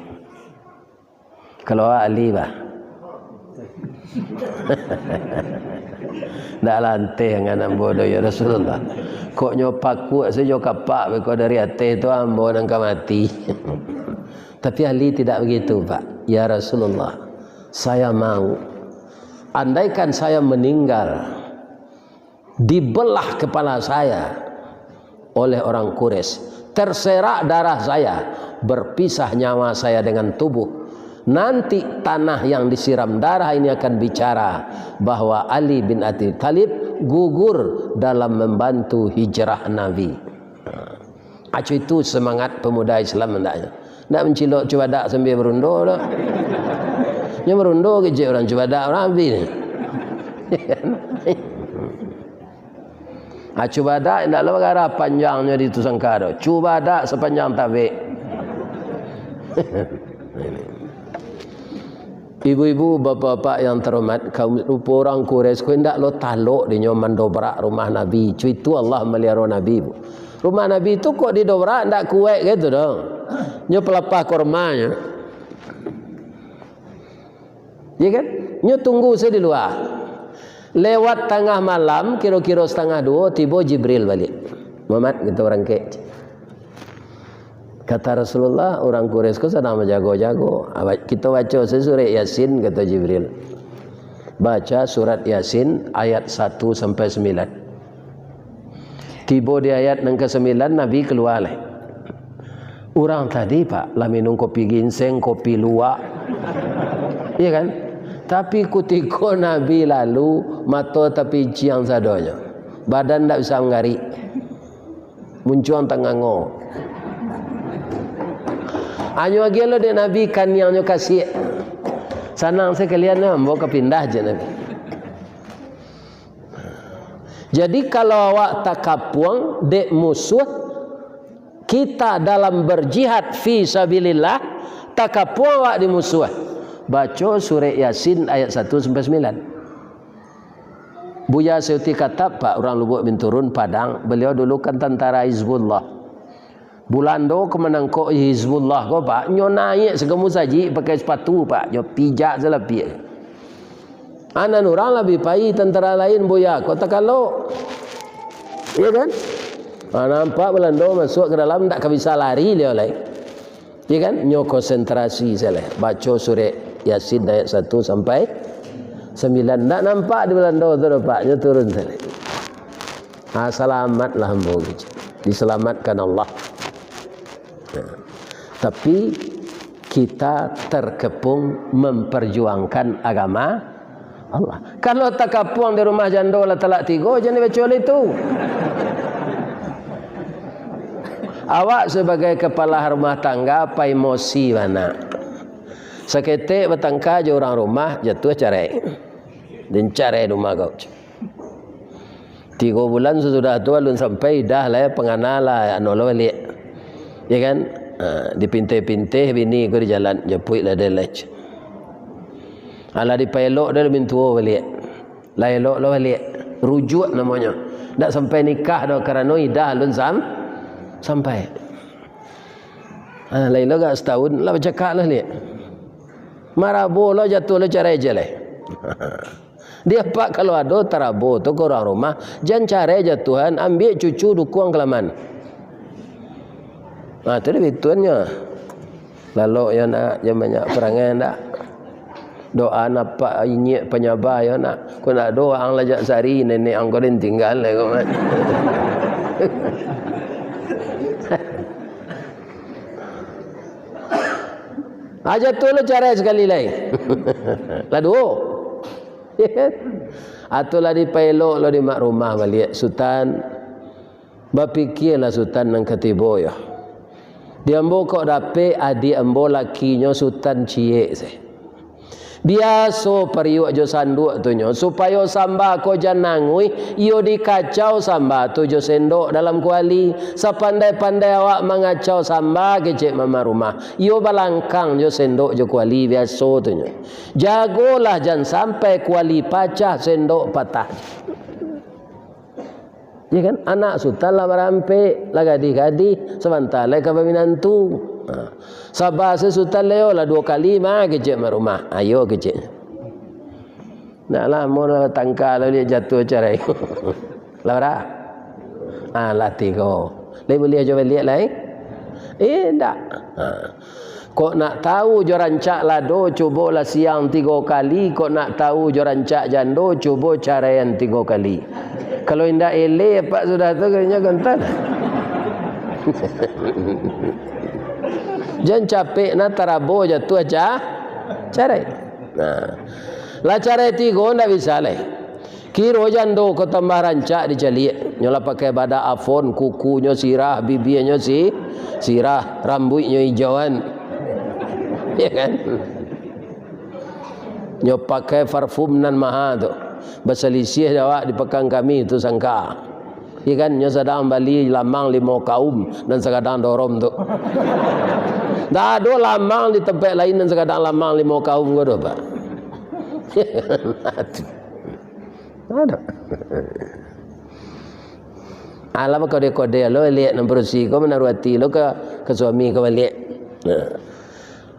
Kalau awak Ali bah. Dak lantai dengan ambo do ya Rasulullah. Kok nyopaku saja kapak beko dari atas tu ambo nang mati. Tapi Ali tidak begitu, Pak. Ya Rasulullah, saya mau andaikan saya meninggal dibelah kepala saya oleh orang Quraisy, terserak darah saya, berpisah nyawa saya dengan tubuh, nanti tanah yang disiram darah ini akan bicara bahwa Ali bin Abi Thalib gugur dalam membantu hijrah Nabi. Acu itu semangat pemuda Islam hendaknya. Tidak mencilok cubadak sambil merundo lah. Dia merundo kecil orang cubadak orang Nabi ni. Cubadak tidaklah perkara panjangnya di Tusangka tu. Cubadak sepanjang tabik. Ibu-ibu, bapa-bapa yang terhormat, kaum rupa orang Quraisy kau hendak lo taluk di nyoman dobrak rumah Nabi. Itu Allah melihara Nabi. Rumah Nabi itu kok didobrak hendak kuat gitu dong. Nyo pelepah kormanya. Ya kan? Nyo tunggu saya di luar. Lewat tengah malam, kira-kira 1:30 tiba Jibril balik. Muhammad kita orang kek. Kata Rasulullah, orang Quraisy ku sedang menjago-jago. Kita baca surat Yasin, kata Jibril. Baca surat Yasin ayat 1 sampai 9. Tiba di ayat yang ke-9 Nabi keluar lah. Orang tadi Pak lah minum kopi ginseng, kopi luwak. Iya kan? Tapi ketika Nabi lalu mata tapi ciang sadonya. Badan tak bisa menggari. Muncul tangango. Anyo lagi lo de Nabi kan yang nyo kasih. Sanang sekalian ambo kepindah je Nabi. Jadi kalau awak takapuang dek musuh kita dalam berjihad fi sabilillah, takapuang awak di musuh. Baca surah Yasin ayat 1 sampai 9. Buya Seuti kata Pak orang Lubuk Binturun Padang, beliau dulu kan tentara Hizbullah. Bulando kemenangkok Hizbullah kau Pak, nyo naik segemu saji pakai sepatu Pak, nyo pijak selepi. Anan orang lebih pai tentara lain buya. Kau tak kalau, iya kan? Nampak Belanda masuk ke dalam tak bisa lari dia lagi. Iya kan? Nyo konsentrasi saya baca surah Yasin ayat 1 sampai 9. Tak nampak di Belanda tu Pak, nyo turun saya. Selamatlah hamba gitu. Diselamatkan Allah. Nah, tapi kita terkepung memperjuangkan agama Allah. Kalau tak kapuang di rumah janda lah talak 3, jangan baca itu. Awak sebagai kepala rumah tangga apa emosi mana? Seketik bertengkar je orang rumah jatuh cerai. Dan cerai rumah kau. 3 bulan sesudah tu alun sampai dah lah penganala anolo balik. Ya kan? Dipintih-pintih bini ku di jalan jepuk lah delej. Ala di pelok dah lebih tua balik. Lailok lo balik. Rujuk namanya. Tak sampai nikah dah kerana idah lun sampai. Lailok gak setahun lah bercakap lah lihat. Marabo lo jatuh lo carai je lah. Dia pak kalau ada tarabo tu ke orang rumah, jangan carai je Tuhan, ambil cucu dukung kelaman. Itu dia bituannya. Lalu ya nak jangan banyak perangai nak. Doa napa inyek penyabar ya nak. Kau nak doa ang lajak sari nenek ang kau tinggal lah kau mat. Aja tu lo cara sekali lain. Ladu. Atulah di pelok lo di mak rumah balik sultan. Bapikirlah sultan nang ketibo ya. Dia ambo kok dapat adik ambo lakinya sultan ciek se. Biasa periuk jo sanduk tu nyo supaya samba ko janangui iyo dikacau samba tu jo sendok dalam kuali sapandai-pandai awak mengacau samba kecek mama rumah iyo balangkang jo sendok jo kuali biasa tu nyo jagolah jangan sampai kuali pacah sendok patah. Ya kan anak sultan lah merampe lah gadi-gadi sebentar lah ke peminantu. Sabar sesultan leo lah 2 kali mah kecek rumah. Ayo kecek. Naklah mau tangkal dia jatuh cerai. Lah ora? Lah 3. Lai boleh aja balik lai? Tak. Kok nak tahu jo rancak lado cubalah siang 3 kali, kok nak tahu jo rancak jando cuba caraian 3 kali. Kalau indah eleh pak sudah tu kayaknya gentar. Jangan capek nak tarabo jatuh aja carai. Lah carai 3 ndak bisa lah. Kiro jando ko tambah rancak dicalik. Nyola pakai bada afon, kukunya sirah, bibirnya sirah, rambutnya hijauan. Ya kan? Nyo pakai parfum nan mahal tu. Berselisih awak di pekan kami tu sangka. Ya kan? Nyo sedang bali lamang 5 kaum dan sekadang dorom tu. Dah ada lamang di tempat lain dan sekadang lamang 5 kaum ke tu pak. Ada. Alam kode-kode lo lihat nombor si kau menaruhati lo ke suami kau balik.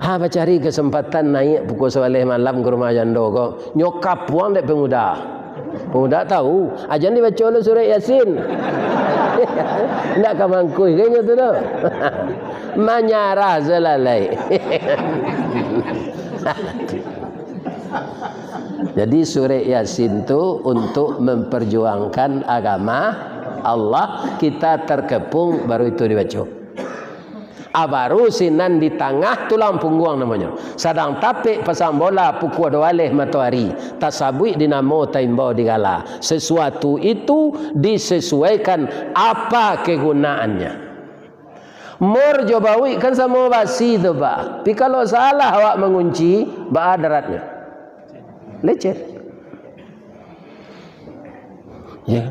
Cari kesempatan naik pukul 11 malam ke rumah jando kau. Nyokap puang dek pemuda. Pemuda tahu. Ajan dibaca lo surah Yasin. Nak kamangkui kayaknya tu dah. Menyarah selalai. Jadi surah Yasin tu untuk memperjuangkan agama Allah, kita terkepung baru itu dibaca. Baru sinan di tengah tulang punggung namanya. Sadang tapik pasang bola pukul 2 matahari. Tasabui dinamo taimbau digala. Sesuatu itu disesuaikan apa kegunaannya. Mor jobawi kan sama basi tu ba. Tapi kalau salah awak mengunci, ba daratnya. Lecet. Ya.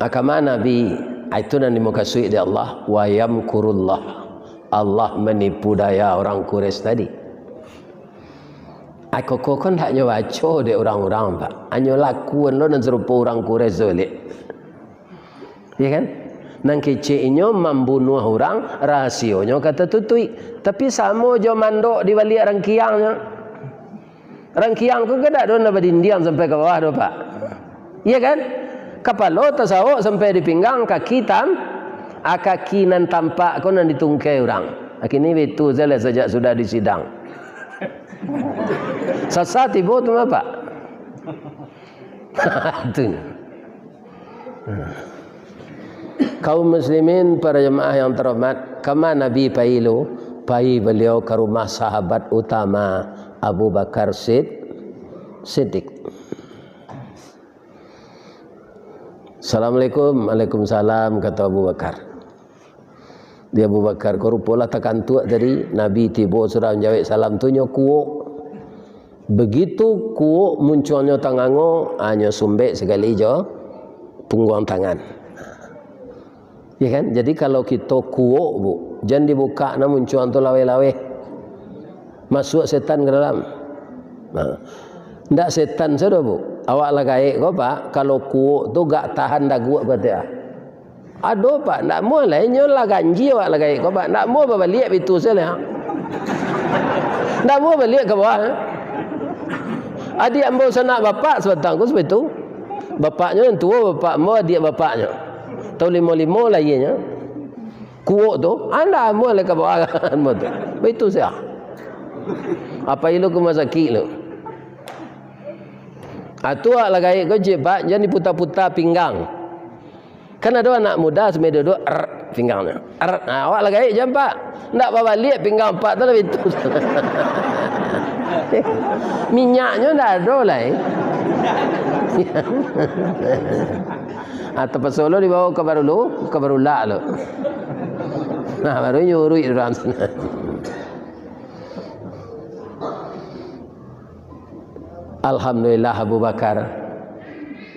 Agama Nabi itu nan dimukasui di Allah wa yamkurullah. Allah menipu daya orang Quraisy tadi. Aku kan tak nyo baca de orang-orang pak. Anyo lakuan lo dan serupa orang Quraisy zolik. Ya kan? Nang keceknya membunuh orang, rahasionya kata tutui. Tapi sama jo mandok di balik rangkiangnya. Rangkiang tu kada do na badindiang sampai ke bawah do pak. Iya kan? Kapalo tasawuk sampai di pinggang, kaki kaki nan tampak kau nan ditungkai orang. Akhirnya itu saja sejak sudah disidang. Sasat ibu tu apa? Itu. Kaum muslimin para jemaah yang terhormat, kama Nabi pailu, pai beliau ke rumah sahabat utama Abu Bakar Siddiq. Assalamualaikum. Waalaikumsalam, kata Abu Bakar. Dia Abu Bakar korupola tekan tuak tadi Nabi tiba sudah menjawab salam tu nyo kuok. Begitu kuok munculnya tangango hanya sumbek sekali jo punggung tangan. Ya kan? Jadi kalau kita kuok bu, jangan dibuka na muncul tu lawe-lawe. Masuk setan ke dalam. Ndak setan sudah bu. Awak lagai ko pak, kalau kuuk tu gak tahan dah guak kata. Aduh pak, ndak mau lah nyola ganji awak lagai ko pak, ndak mau balik itu saja. Ndak mau balik ke bawah. Adik ambo sanak bapak sebatang ko sebab itu. Bapaknya yang tua, bapak ambo adik bapaknya. Tahun 55 lah ianya. Kuuk tu, anda mau lah ke bawah ambo tu. Begitu saja. Apa ilu ke masakit lu? Atu awak lagai ko je pak, jangan diputar-putar pinggang. Kan ada anak muda semai duduk pinggangnya. Awak lagai je pak. Ndak bawa balik pinggang pak tu lah itu. Minyaknya ndak ada lah. Atau pasolo dibawa ke baru lak lo. Nah baru nyuruh orang sana. Alhamdulillah Abu Bakar,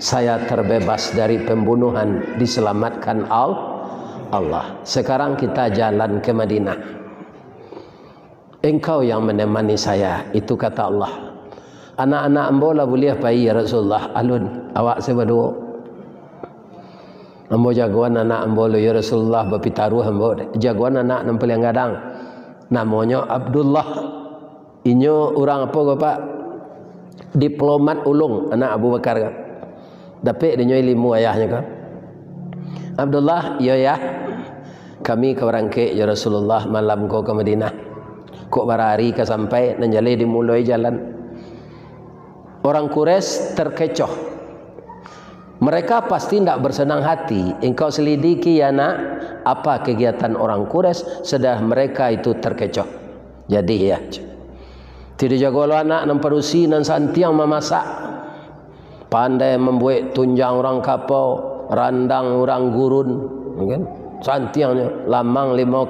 saya terbebas dari pembunuhan, diselamatkan Allah. Sekarang kita jalan ke Madinah. Engkau yang menemani saya, itu kata Allah. Anak-anak ambo lah boleh pai ya Rasulullah. Alun awak sebadu. Ambo jagoan anak ambo lo ya Rasulullah bapitaruh ambo. Jagoan anak nam paling gadang. Namanya Abdullah. Inyo orang apa ko pak? Diplomat ulung anak Abu Bakar kan. Dapat dia ilmu ayahnya kan. Abdullah, ya. Kami ke Barangke ya Rasulullah malam kau ke Madinah. Kok barari ke sampai dan jali dimulai jalan. Orang Quraisy terkecoh. Mereka pasti tidak bersenang hati. Engkau selidiki ya nak, apa kegiatan orang Quraisy sedah mereka itu terkecoh. Jadi ya. Tidak jago anak namparusi nan santiang memasak. Pandai membuat tunjang orang kapau, randang orang gurun, kan? Santiangnya lamang lima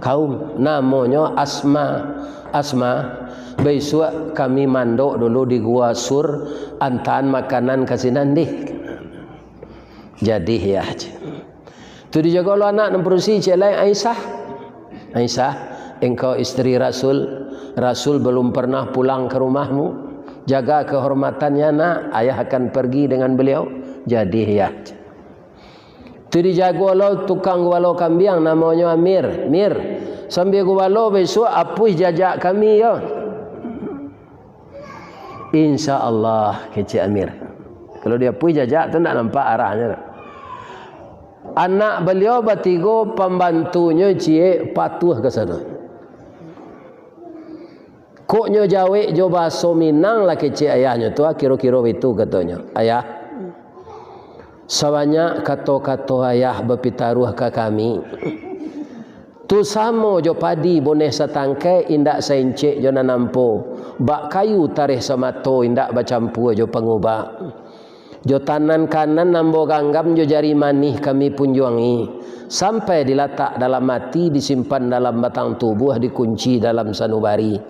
kaum. Namanya Asma. Besok kami mandok dulu di Gua Sur, antaan makanan kasinan deh. Jadi ya. Tu dijaga anak namparusi celai Aisyah, engkau istri Rasul belum pernah pulang ke rumahmu. Jaga kehormatannya nak. Ayah akan pergi dengan beliau. Jadi ya. Itu dijaga lo tukang walau kambing namanya Mir. Sambil walau besok apuih jajak kami ya. Insya Allah kecik Amir. Kalau dia apuih jajak tu nak nampak arahnya. Anak beliau bertiga pembantunya cie patuh ke sana. Koknya jawe jo baso Minang lah kecik ayahnya tu kira-kira itu katanya. Ayah, sebanyak kata-kata ayah berpitaruh ke kami. Tu sama jo padi boneh satangkai indak seincik jo nanampo. Bak kayu tarikh samato indak bacampur jo pengubah. Jo tanan kanan nambo ganggam jo jari manih kami punjuangi. Sampai diletak dalam mati, disimpan dalam batang tubuh, dikunci dalam sanubari.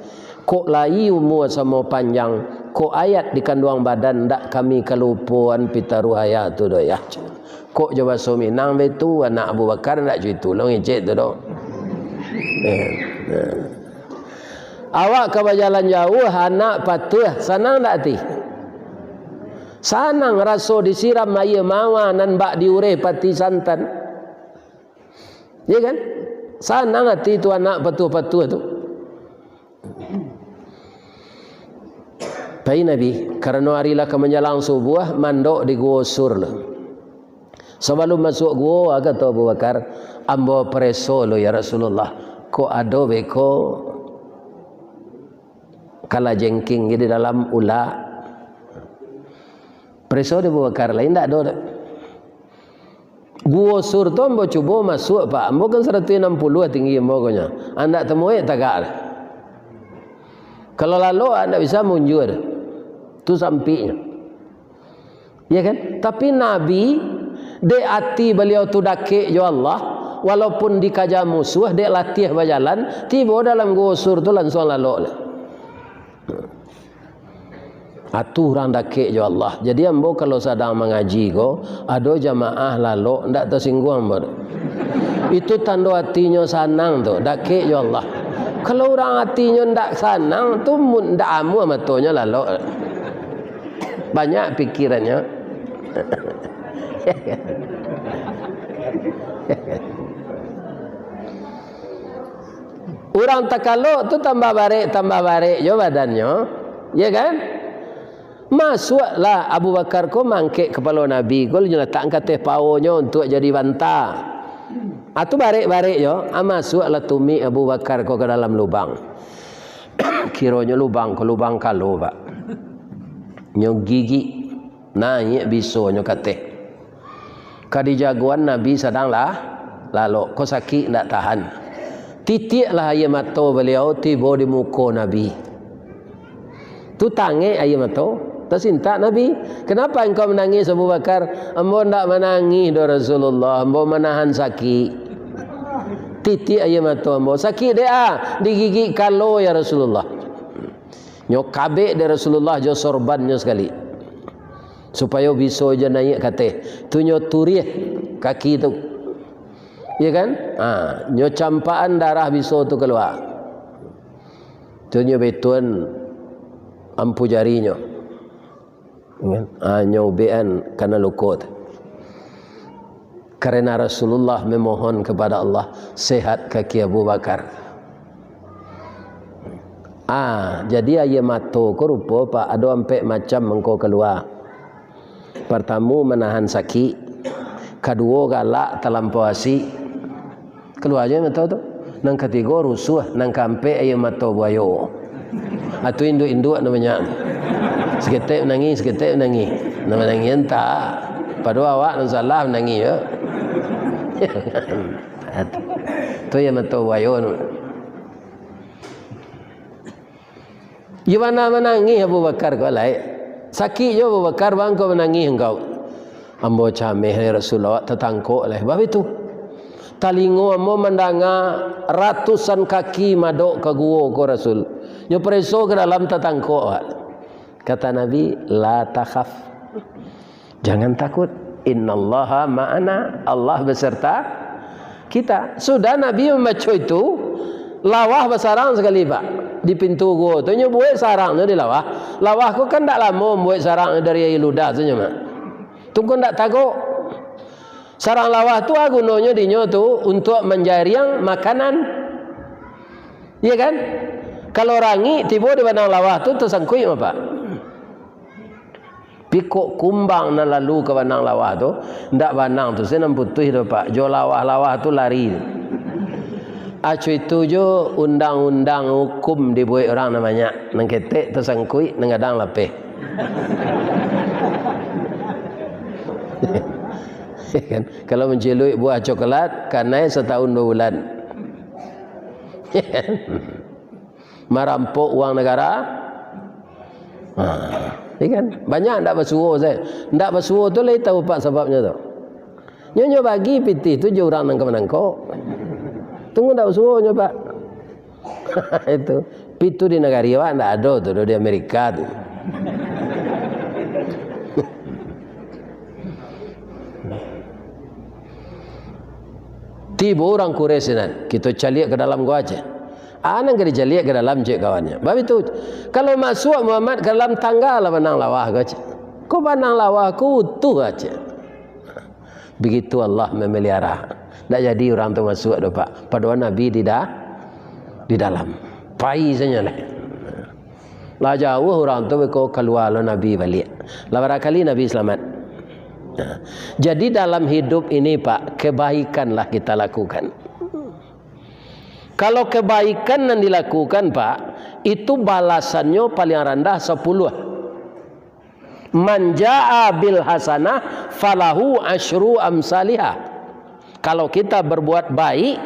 Kok lai umur sama panjang, kok ayat di kandungan badan ndak kami kelupuan pitaruh ayat tu doh ya. Kok coba Minang betu anak Abu Bakar ndak cuy tolong ejek tu doh. Awak ke berjalan jauh anak patuh sanang ndak ti? Sanang raso disiram air mawa nan bak diure pati santan. Ya kan? Sanang hati tu anak patuh-patuh tu. Pai Nabi karena harilah kemenjelang subuh mandok di Gua Sur lah. Sebelum masuk gua kata Abu Bakar, ambo preso lo ya Rasulullah. Ko ado beko kala jengking di dalam ula. Preso di Abu Bakar lain tak ada. Gua Sur tu ambo cuba masuk pak. Ambo kan 160 tinggi ambo nya. Anda temui tagak. Kalau lalu anda bisa munjur. Tu sampingnya. Ya kan? Tapi Nabi de hati beliau tu dakik jo Allah, walaupun dikaja musuh de latih berjalan, tiba dalam Gua Sur tu langsung lalu. Atu orang dakik jo Allah. Jadi ambo kalau sedang mengaji go, ada jamaah lalu ndak tersinggung ambo. Itu tanda hatinya sanang tu, dakik jo Allah. Kalau orang hatinya ndak sanang tu ndak amu matonya lalu. Banyak pikirannya. Orang takaluk tu tambah barik jo badannya, ya kan? Masuklah Abu Bakar ko mangkek kepala Nabi ko letak angkat paonya untuk jadi bantah. Atu barik yo, masuklah tumi Abu Bakar ko ke dalam lubang. Kiranya lubang kalau Pak. Nyo gigi naik bisonyo kate. Kadi jagoan Nabi sedanglah lalu ko sakit ndak tahan. Titiklah air mata beliau tiba di muka Nabi. Tu tangi air mata, tersintak Nabi. Kenapa engkau menangis Abu Bakar? Ambo ndak menangis do Rasulullah, ambo menahan sakit. Titik air mata ambo. Sakit dia digigit kalau ya Rasulullah. Nyok kabek dari Rasulullah jo sorbannya sekali. Supaya bisa je naik kate. Tu nyo turih kaki tu. Ya kan? Nyo campaan darah bisa tu keluar. Tu nyo betuan ampu jarinya. Kan? Nyo bean kana lukut. Karena Rasulullah memohon kepada Allah sehat kaki Abu Bakar. Jadi air mata ko rupa Pak ada ampe macam mengko keluar. Pertama menahan sakit, kedua galak terlampau asik. Keluar aja mata tu. Nang ketiga rusuh, nang kampe air mata buayo. Atu induk-induk namanya. Seketik menangis. Nama nangis entah. Pada awak nang salah menangis ya. Tu air mata buayo. Gimana menangis Abu Bakar kau lain? Sakit je Abu Bakar bang kau menangis engkau. Ambo cameh Rasulullah tertangkuk lah. Sebab itu talingo ambo mendengar ratusan kaki madok ke gua ko Rasul. Nyo preso ke dalam tertangkuk. Kata Nabi, la takhaf. Jangan takut. Innallaha ma'ana. Allah beserta kita. Sudah Nabi membaca itu, lawah besarang sekali Pak. Di pintu gua tu nyo buat sarangnya di lawah. Lawah ku kan tak lama buat sarangnya dari air ludah tu nyo. Tunggu ndak takut. Sarang lawah tu gunanya dinyo tu untuk menjaring makanan. Iya kan? Kalau rangi tiba di benang lawah tu tersangkui apa? Pikuk kumbang na lalu ke benang lawah tu, ndak benang tu senam putih tu Pak. Jo lawah tu lari. Acu itu jo undang-undang hukum dibuat orang namanya. Nang ketek tersangkui, nang gadang lapeh. Kan? Kalau menceluk buah coklat, karena setahun 2 bulan. Merampok uang negara. Kan? Banyak ndak bersuruh saya. Ndak bersuruh tu lah tahu Pak sebabnya tu. Nyo bagi pitih tu je orang nang kemenangkok. Tunggu ndak bersuruh nyo Pak. Itu pitu di negara awak ndak ada tu di Amerika tu. Tiba orang Quraisy kita caliak ke dalam gua aja. Anak kena caliak ke dalam cik kawannya. Sebab itu kalau masuk Muhammad ke dalam tangga lah benang lawah aja. Kau benang lawah ku utuh aja. Begitu Allah memelihara. Tak jadi orang tu masuk dah Pak. Padahal Nabi di dalam. Pai saja lah. Lah jauh orang tu kau keluar lo Nabi balik. Lah barangkali Nabi selamat. Jadi dalam hidup ini Pak, kebaikanlah kita lakukan. Kalau kebaikan yang dilakukan Pak, itu balasannya paling rendah 10. Man jaa bil hasanah falahu asyru amsalihah. Kalau kita berbuat baik,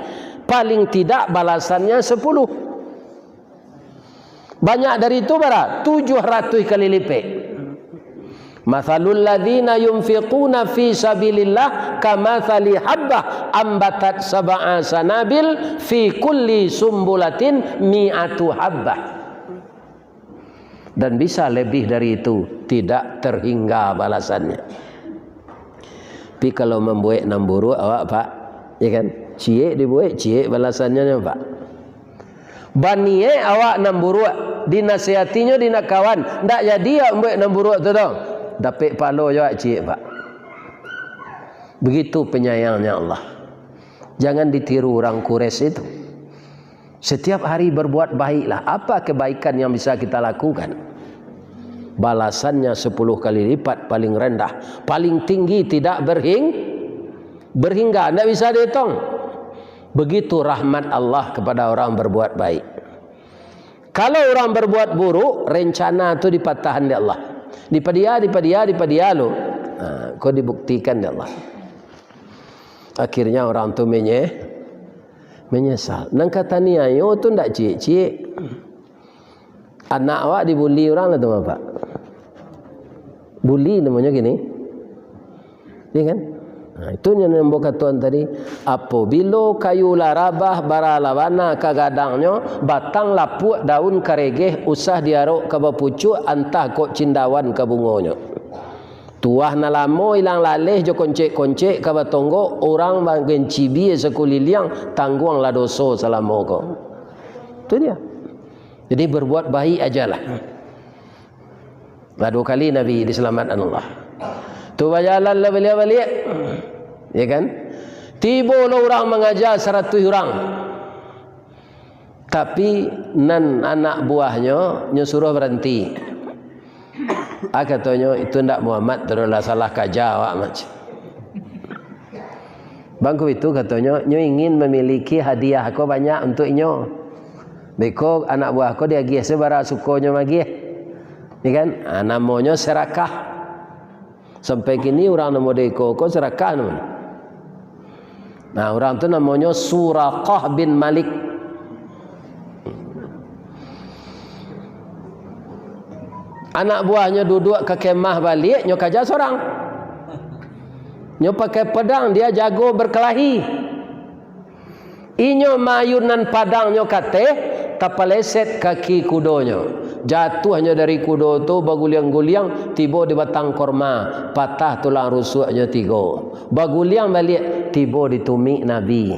paling tidak balasannya 10. Banyak dari itu berapa? 700 kali lipat. Mathalul ladzina yunfiquna fi sabilillah kamathali habbah ambatat sab'a sanabil fi kulli sumbulatin mi'atu habbah. Dan bisa lebih dari itu, tidak terhingga balasannya. Tapi kalau membuat 6 buruk awak Pak, ya kan? Ciek dibuat, ciek balasannya Pak. Bani awak namburuk dinasihatinya dina kawan ndak jadi ya mbek namburuk tu tau. Dapat palo jawab cik pak. Begitu penyayangnya Allah. Jangan ditiru orang Quraisy itu. Setiap hari berbuat baiklah. Apa kebaikan yang bisa kita lakukan? Balasannya 10 kali lipat paling rendah. Paling tinggi tidak berhingga. Tidak bisa dihitung. Begitu rahmat Allah kepada orang berbuat baik. Kalau orang berbuat buruk, rencana itu dipatahan oleh Allah. Dipadia lo. Kau dibuktikan oleh Allah. Akhirnya orang tu menyesal. Nang kata ni ayo tu ndak cik. Anak awak dibuli orang lah tu apa? Bully namanya gini. Ya kan? Nah, itu yang nombor katuan tadi. Apabila kayu larabah baralawana kagadangnya batang lapuk daun karegeh usah diarok ke bapucuk antah kok cindawan ke bungonya. Tuah na lamo ilang laleh jo koncek-koncek ka batonggo orang bagen cibi sekuliliang tangguang la doso salamo ko. Itu dia. Jadi berbuat baik ajalah. Dua kali Nabi diselamatkan Allah. Tu bajalan la balik. Ya kan? Tiba orang mengajar 100 orang. Tapi nan anak buahnya nyuruh berhenti. Katanya itu ndak Muhammad terulah salah kaja awak macam. Bangku itu katanya nyo ingin memiliki hadiah aku banyak untuk inyo. Beko anak buah aku dia gieh sebara sukonya magi. Ni kan namanya serakah. Sampai kini orang nama deko ko serakah namanya. Nah, orang tu namanya Suraqah bin Malik. Anak buahnya duduk ke kemah balik, nyo kaja seorang. Nyo pakai pedang, dia jago berkelahi. Inyo mayunan padang nyo kate, tapaleset kaki kudonya. Jatuh hanya dari kudo tu baguliang-guliang tiba di batang korma, patah tulang rusuknya 3. Baguliang balik tiba di tumik Nabi.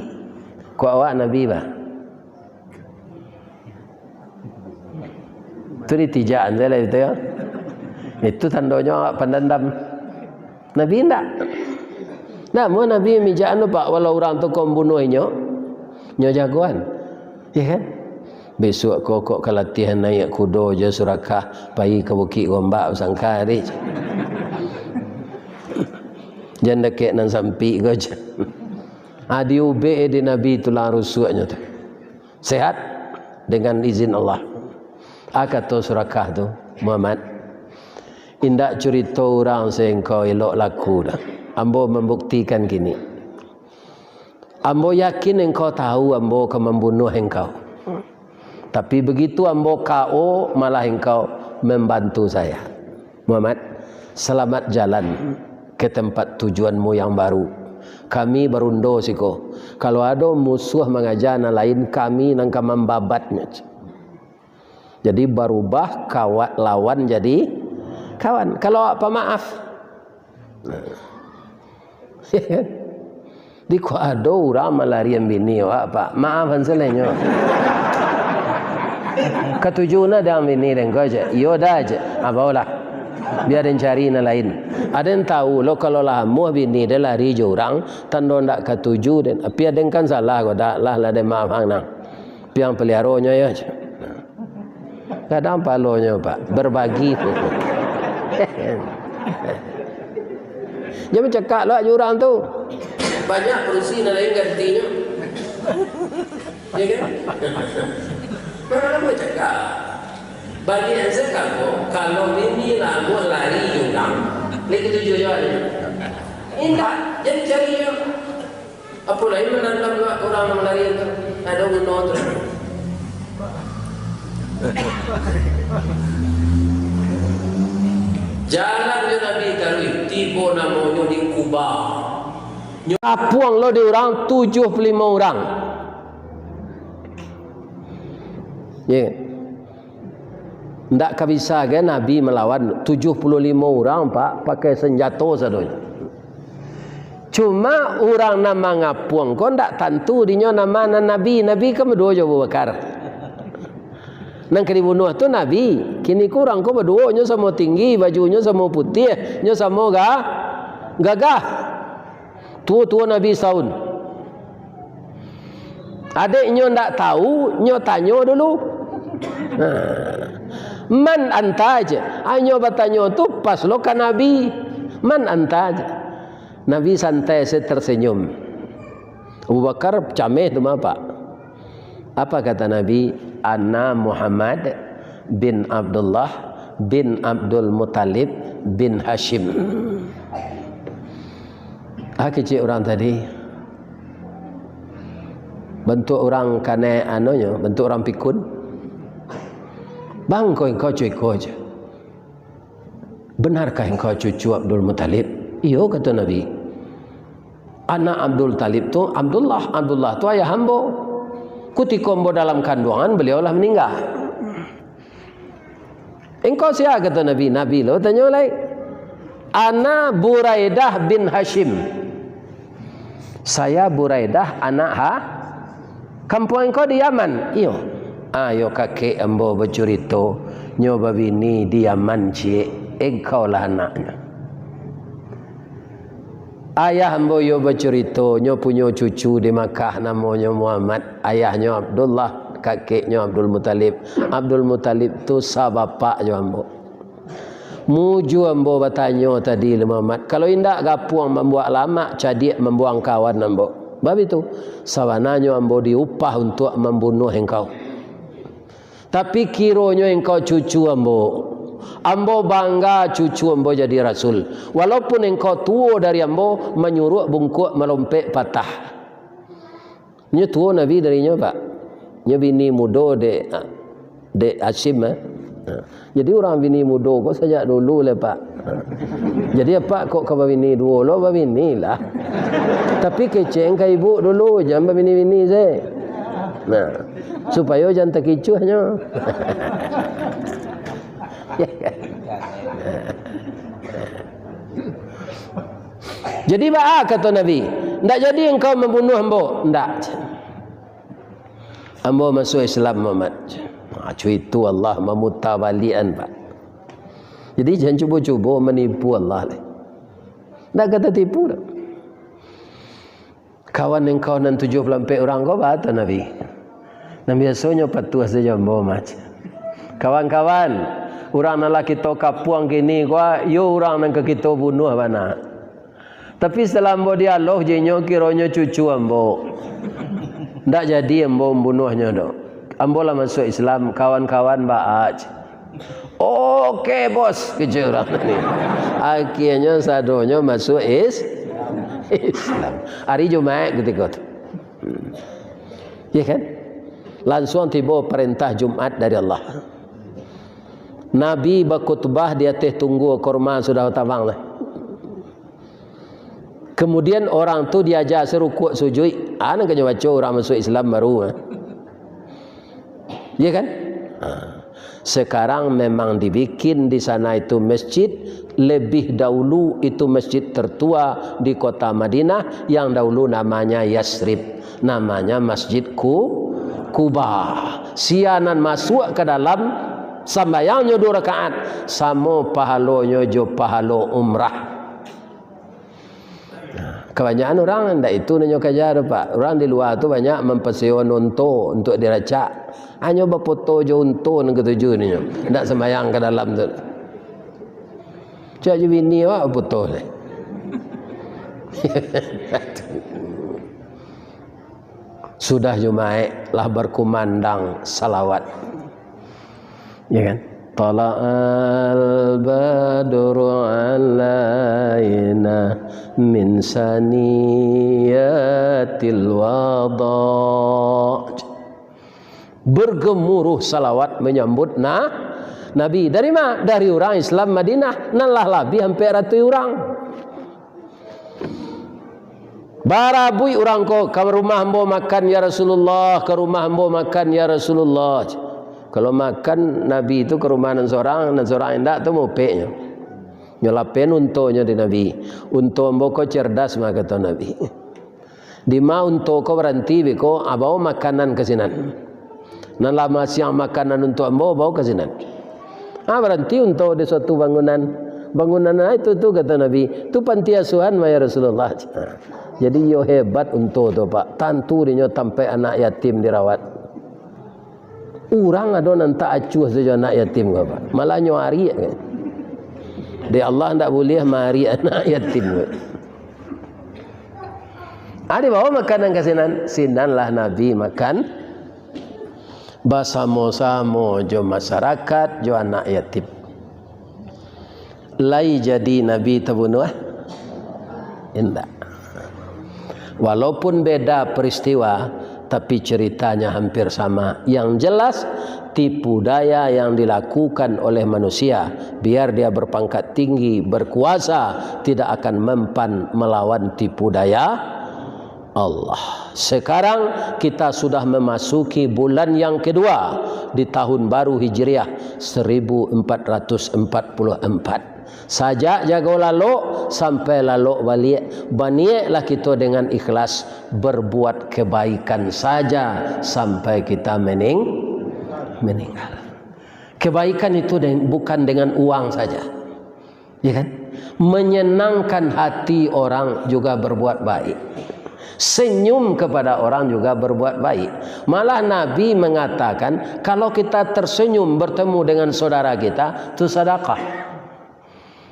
Ku awak Nabi bah. Itu ditijaan saya lah itu ya. Itu tandanya awak pendendam. Nabi enggak. Namun Nabi mijaan pak walau orang tu kau bunuhnya, nyo jagoan. Ya kan? Besok kok kelatihan naik kudo je Surakah pergi ke Bukit Gombak sangka ni. Jangan dekat nan sampi ke je. Adi ube di Nabi tulang rusuknya tu. Sehat dengan izin Allah. Kata Surakah tu Muhammad, indak cerita orang sengkau elok laku dah. Ambo membuktikan gini. Ambo yakin engkau tahu ambo akan membunuh engkau. Tapi begitu ambo KO malah engkau membantu saya. Muhammad, selamat jalan ke tempat tujuanmu yang baru. Kami berundo siko. Kalau ada musuh mengajana lain kami nangka membabatnya. Jadi berubah kawan lawan jadi kawan. Kalau apa maaf. Di ko ada orang malarian bini apa maafan selenya. Ketujuhnya dah bini dan kau je. Yo dah je. Apalah. Biar dia cari yang lain. Ada yang tahu lo kalau lah muah bini dia lari je orang tanda ndak ketujuh dan biar dia kan salah kau dah lah dia maaf hang nang. Piang peliharonya ya. Kadang palonya pak berbagi. Jangan cakap lah jurang tu. Banyak perusi yang lain gantinya. Ya kan? Kenapa cakap? Bagi yang cakap kalau ini lagu lari jurang, lagi tujuh jalan. Indah, jadi cari je. Apa lagi menantang orang yang lari itu? Ada gunung tu. Jalan je Nabi Tarwi tiba namanya di Kuba. Nyapuang lo di orang 75 orang. Ya. Ndak bisa kan Nabi melawan 75 orang pak pakai senjata sadonya. Cuma orang nama ngapuang kau ndak tentu dinya nama Nabi. Nabi kan berdua Abu Bakar. Nang dibunuh tu Nabi. Kini kurang ko berdua nyo sama tinggi, bajunya sama putih, nyo sama gagah. Tua-tua Nabi setahun. Adik nyo ndak tahu, nyo tanya dulu. Man anta aja. Nyo bertanya tu pas lo kan Nabi. Man anta aja. Nabi santai tersenyum. Abu Bakar cameh tu apa? Apa kata Nabi? Ana Muhammad bin Abdullah bin Abdul Muttalib bin Hashim. Kecil orang tadi. Bentuk orang kane anonya, bentuk orang pikun. Bang kau cuy aja. Benarkah engkau cucu Abdul Muttalib? Iyo kata Nabi. Anak Abdul Talib tu Abdullah tu ayah hamba. Ketika hamba dalam kandungan beliau lah meninggal. Engkau siapa kata Nabi? Nabi lo tanya lagi. Ana Buraidah bin Hashim. Saya Buraidah anak kampung engkau di Yaman. Iyo. Ayo kakek hamba bercerita nyoba bini di Yaman cik. Engkau lah anaknya. Ayah hamba yo bercerita nyo punya cucu di Makkah namanya Muhammad, ayahnya Abdullah, kakeknya Abdul Muttalib. Abdul Muttalib tu sah bapak jo hamba. Muju hamba bertanya tadi le Muhammad, kalau indak gapuang membuat lama cadik membuang kawan hamba. Bab itu sawananya hamba diupah untuk membunuh engkau. Tapi kiranya engkau cucu hamba. Ambo bangga cucu ambo jadi rasul. Walaupun engkau tua dari ambo menyuruh bungkuk melompek patah. Nya tua Nabi darinya pak. Nya bini muda de Hashim. Jadi orang bini muda kok sejak dulu le pak. Jadi apa kok kau bini dua lo bini lah. Tapi keceng ke ibu dulu jangan bini saya. Nah, supaya jangan terkicuhnya. Jadi apa kata Nabi? Tidak jadi engkau membunuh hamba. Tidak. Hamba masuk Islam Muhammad. Itu Allah memutawalian pak. Jadi jangan cuba-cuba menipu Allah. Tidak kata tipu. Kawan engkau dan 74 orang kau kata Nabi. Nabi biasanya patuh saja hamba macam. Kawan-kawan. Orang nak kita kapuang gini gua, yo orang nak kita bunuh mana. Tapi setelah ambo dialog jenyo kironyo cucu ambo. Ndak jadi ambo membunuhnya do. Ambo lah masuk Islam, kawan-kawan baaj. Okey bos, kerja orang ni. Akhirnya sadonya masuk Islam. Hari Jumaat ketika tu. Ya kan? Langsung tiba perintah Jumat dari Allah. Nabi berkhutbah di atas tunggu kurma sudah tabang lah. Kemudian orang tu diajar serukuk sujud. Nak kena baca orang masuk Islam baru. Ya kan? Sekarang memang dibikin di sana itu masjid. Lebih dahulu itu masjid tertua di kota Madinah yang dahulu namanya Yasrib. Namanya Masjid Kuba. Sianan masuk ke dalam sambayangnya 2 rakaat sama pahalanya jo pahalo umrah. Kebanyakan orang ndak itu nanya kejar pak. Orang di luar tu banyak mempersewa unta untuk diracak. Hanya berfoto jo unta nang ketujuh ni. Ndak sembayang ke dalam tu. Cak je bini awak foto ni. Sudah Jumaat lah berkumandang salawat. Ya kan? Tala'al badru alaina min saniyatil wada'. Bergemuruh salawat menyambut Nabi. Dari mana? Dari orang Islam Madinah. Nalah lebih hampir 100 orang. Barabui orang ko ke rumah hamba makan ya Rasulullah, ke rumah hamba makan ya Rasulullah. Kalau makan Nabi itu ke rumah nan seorang endak tu mopeknya. Nyolapen untonya di Nabi. Unto hamba ko cerdas maka kata Nabi. Di ma unto ko berhenti beko abau makanan kesinan. Nan lama siang makanan untuk ambo bawa ke sini. Berhenti untuk di suatu bangunan itu kata Nabi, itu panti asuhan ya Rasulullah. Jadi yo hebat untuk tu Pak. Tantu dinyo sampai anak yatim dirawat. Urang ada nan tak acuh saja anak yatim ke Pak. Malah nyuari kan. Dia Allah ndak boleh mari anak yatim. Ada bawa makanan ke sinan lah Nabi makan. Basamo-samo jo masyarakat jo anak yatim. Lai jadi Nabi terbunuh indah. Walaupun beda peristiwa tapi ceritanya hampir sama. Yang jelas tipu daya yang dilakukan oleh manusia biar dia berpangkat tinggi, berkuasa, tidak akan mempan melawan tipu daya Allah. Sekarang kita sudah memasuki bulan yang kedua di tahun baru Hijriah 1444. Sajak jago lalu sampai lalu balik, baniaklah kita dengan ikhlas berbuat kebaikan saja sampai kita meninggal. Kebaikan itu bukan dengan uang saja, ya kan? Menyenangkan hati orang juga berbuat baik. Senyum kepada orang juga berbuat baik. Malah Nabi mengatakan kalau kita tersenyum bertemu dengan saudara kita itu sedekah.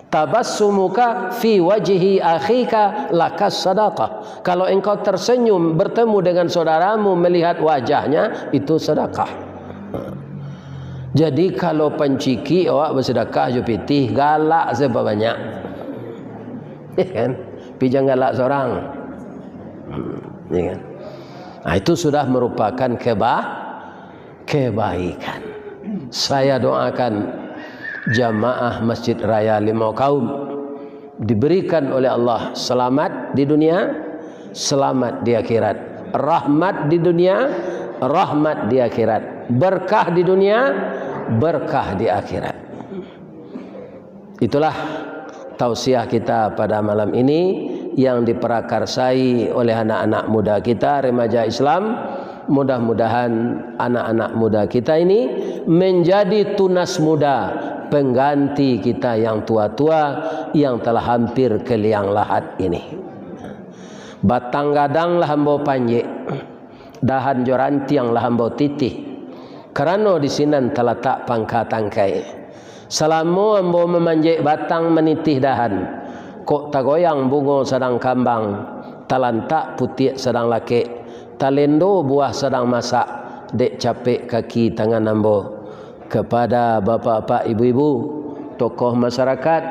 Tabassumuka fi wajhi akhika lakas sedekah. Kalau engkau tersenyum bertemu dengan saudaramu melihat wajahnya itu sedekah. Jadi kalau penciki awak bersedekah jo pitih galak sebanyak. Kan? Pijang galak seorang. Ya kan? Nah, itu sudah merupakan kebaikan. Saya doakan jamaah Masjid Raya Limau Kaum diberikan oleh Allah selamat di dunia, selamat di akhirat. Rahmat di dunia, rahmat di akhirat. Berkah di dunia, berkah di akhirat. Itulah tausiah kita pada malam ini yang diprakarsai oleh anak-anak muda kita, remaja Islam. Mudah-mudahan anak-anak muda kita ini menjadi tunas muda, pengganti kita yang tua-tua yang telah hampir ke liang lahat ini. Batang gadang lah hambau panjek, dahan jorantiang lah hambau titih. Kerana di sini terletak pangkat tangkai. Selama hambau memanjek batang menitih dahan, kok tagoyang bungo sedang kambang, talantak putih sedang laki, talendo buah sedang masak, dek capek kaki tangan ambo. Kepada bapak-bapak, ibu-ibu, tokoh masyarakat,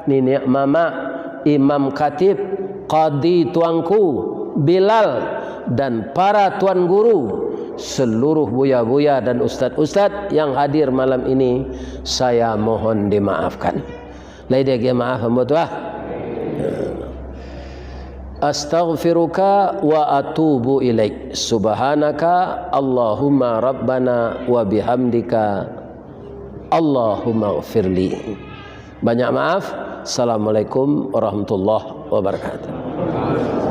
nenek mama, imam khatib, qadi tuanku, Bilal dan para tuan guru, seluruh buya-buya dan ustaz-ustaz yang hadir malam ini, saya mohon dimaafkan. Lain dia maaf hamba tuah. Astaghfiruka wa atubu ilaik. Subhanaka Allahumma rabbana wa bihamdika Allahumma ghfirli. Banyak maaf. Assalamualaikum warahmatullahi wabarakatuh.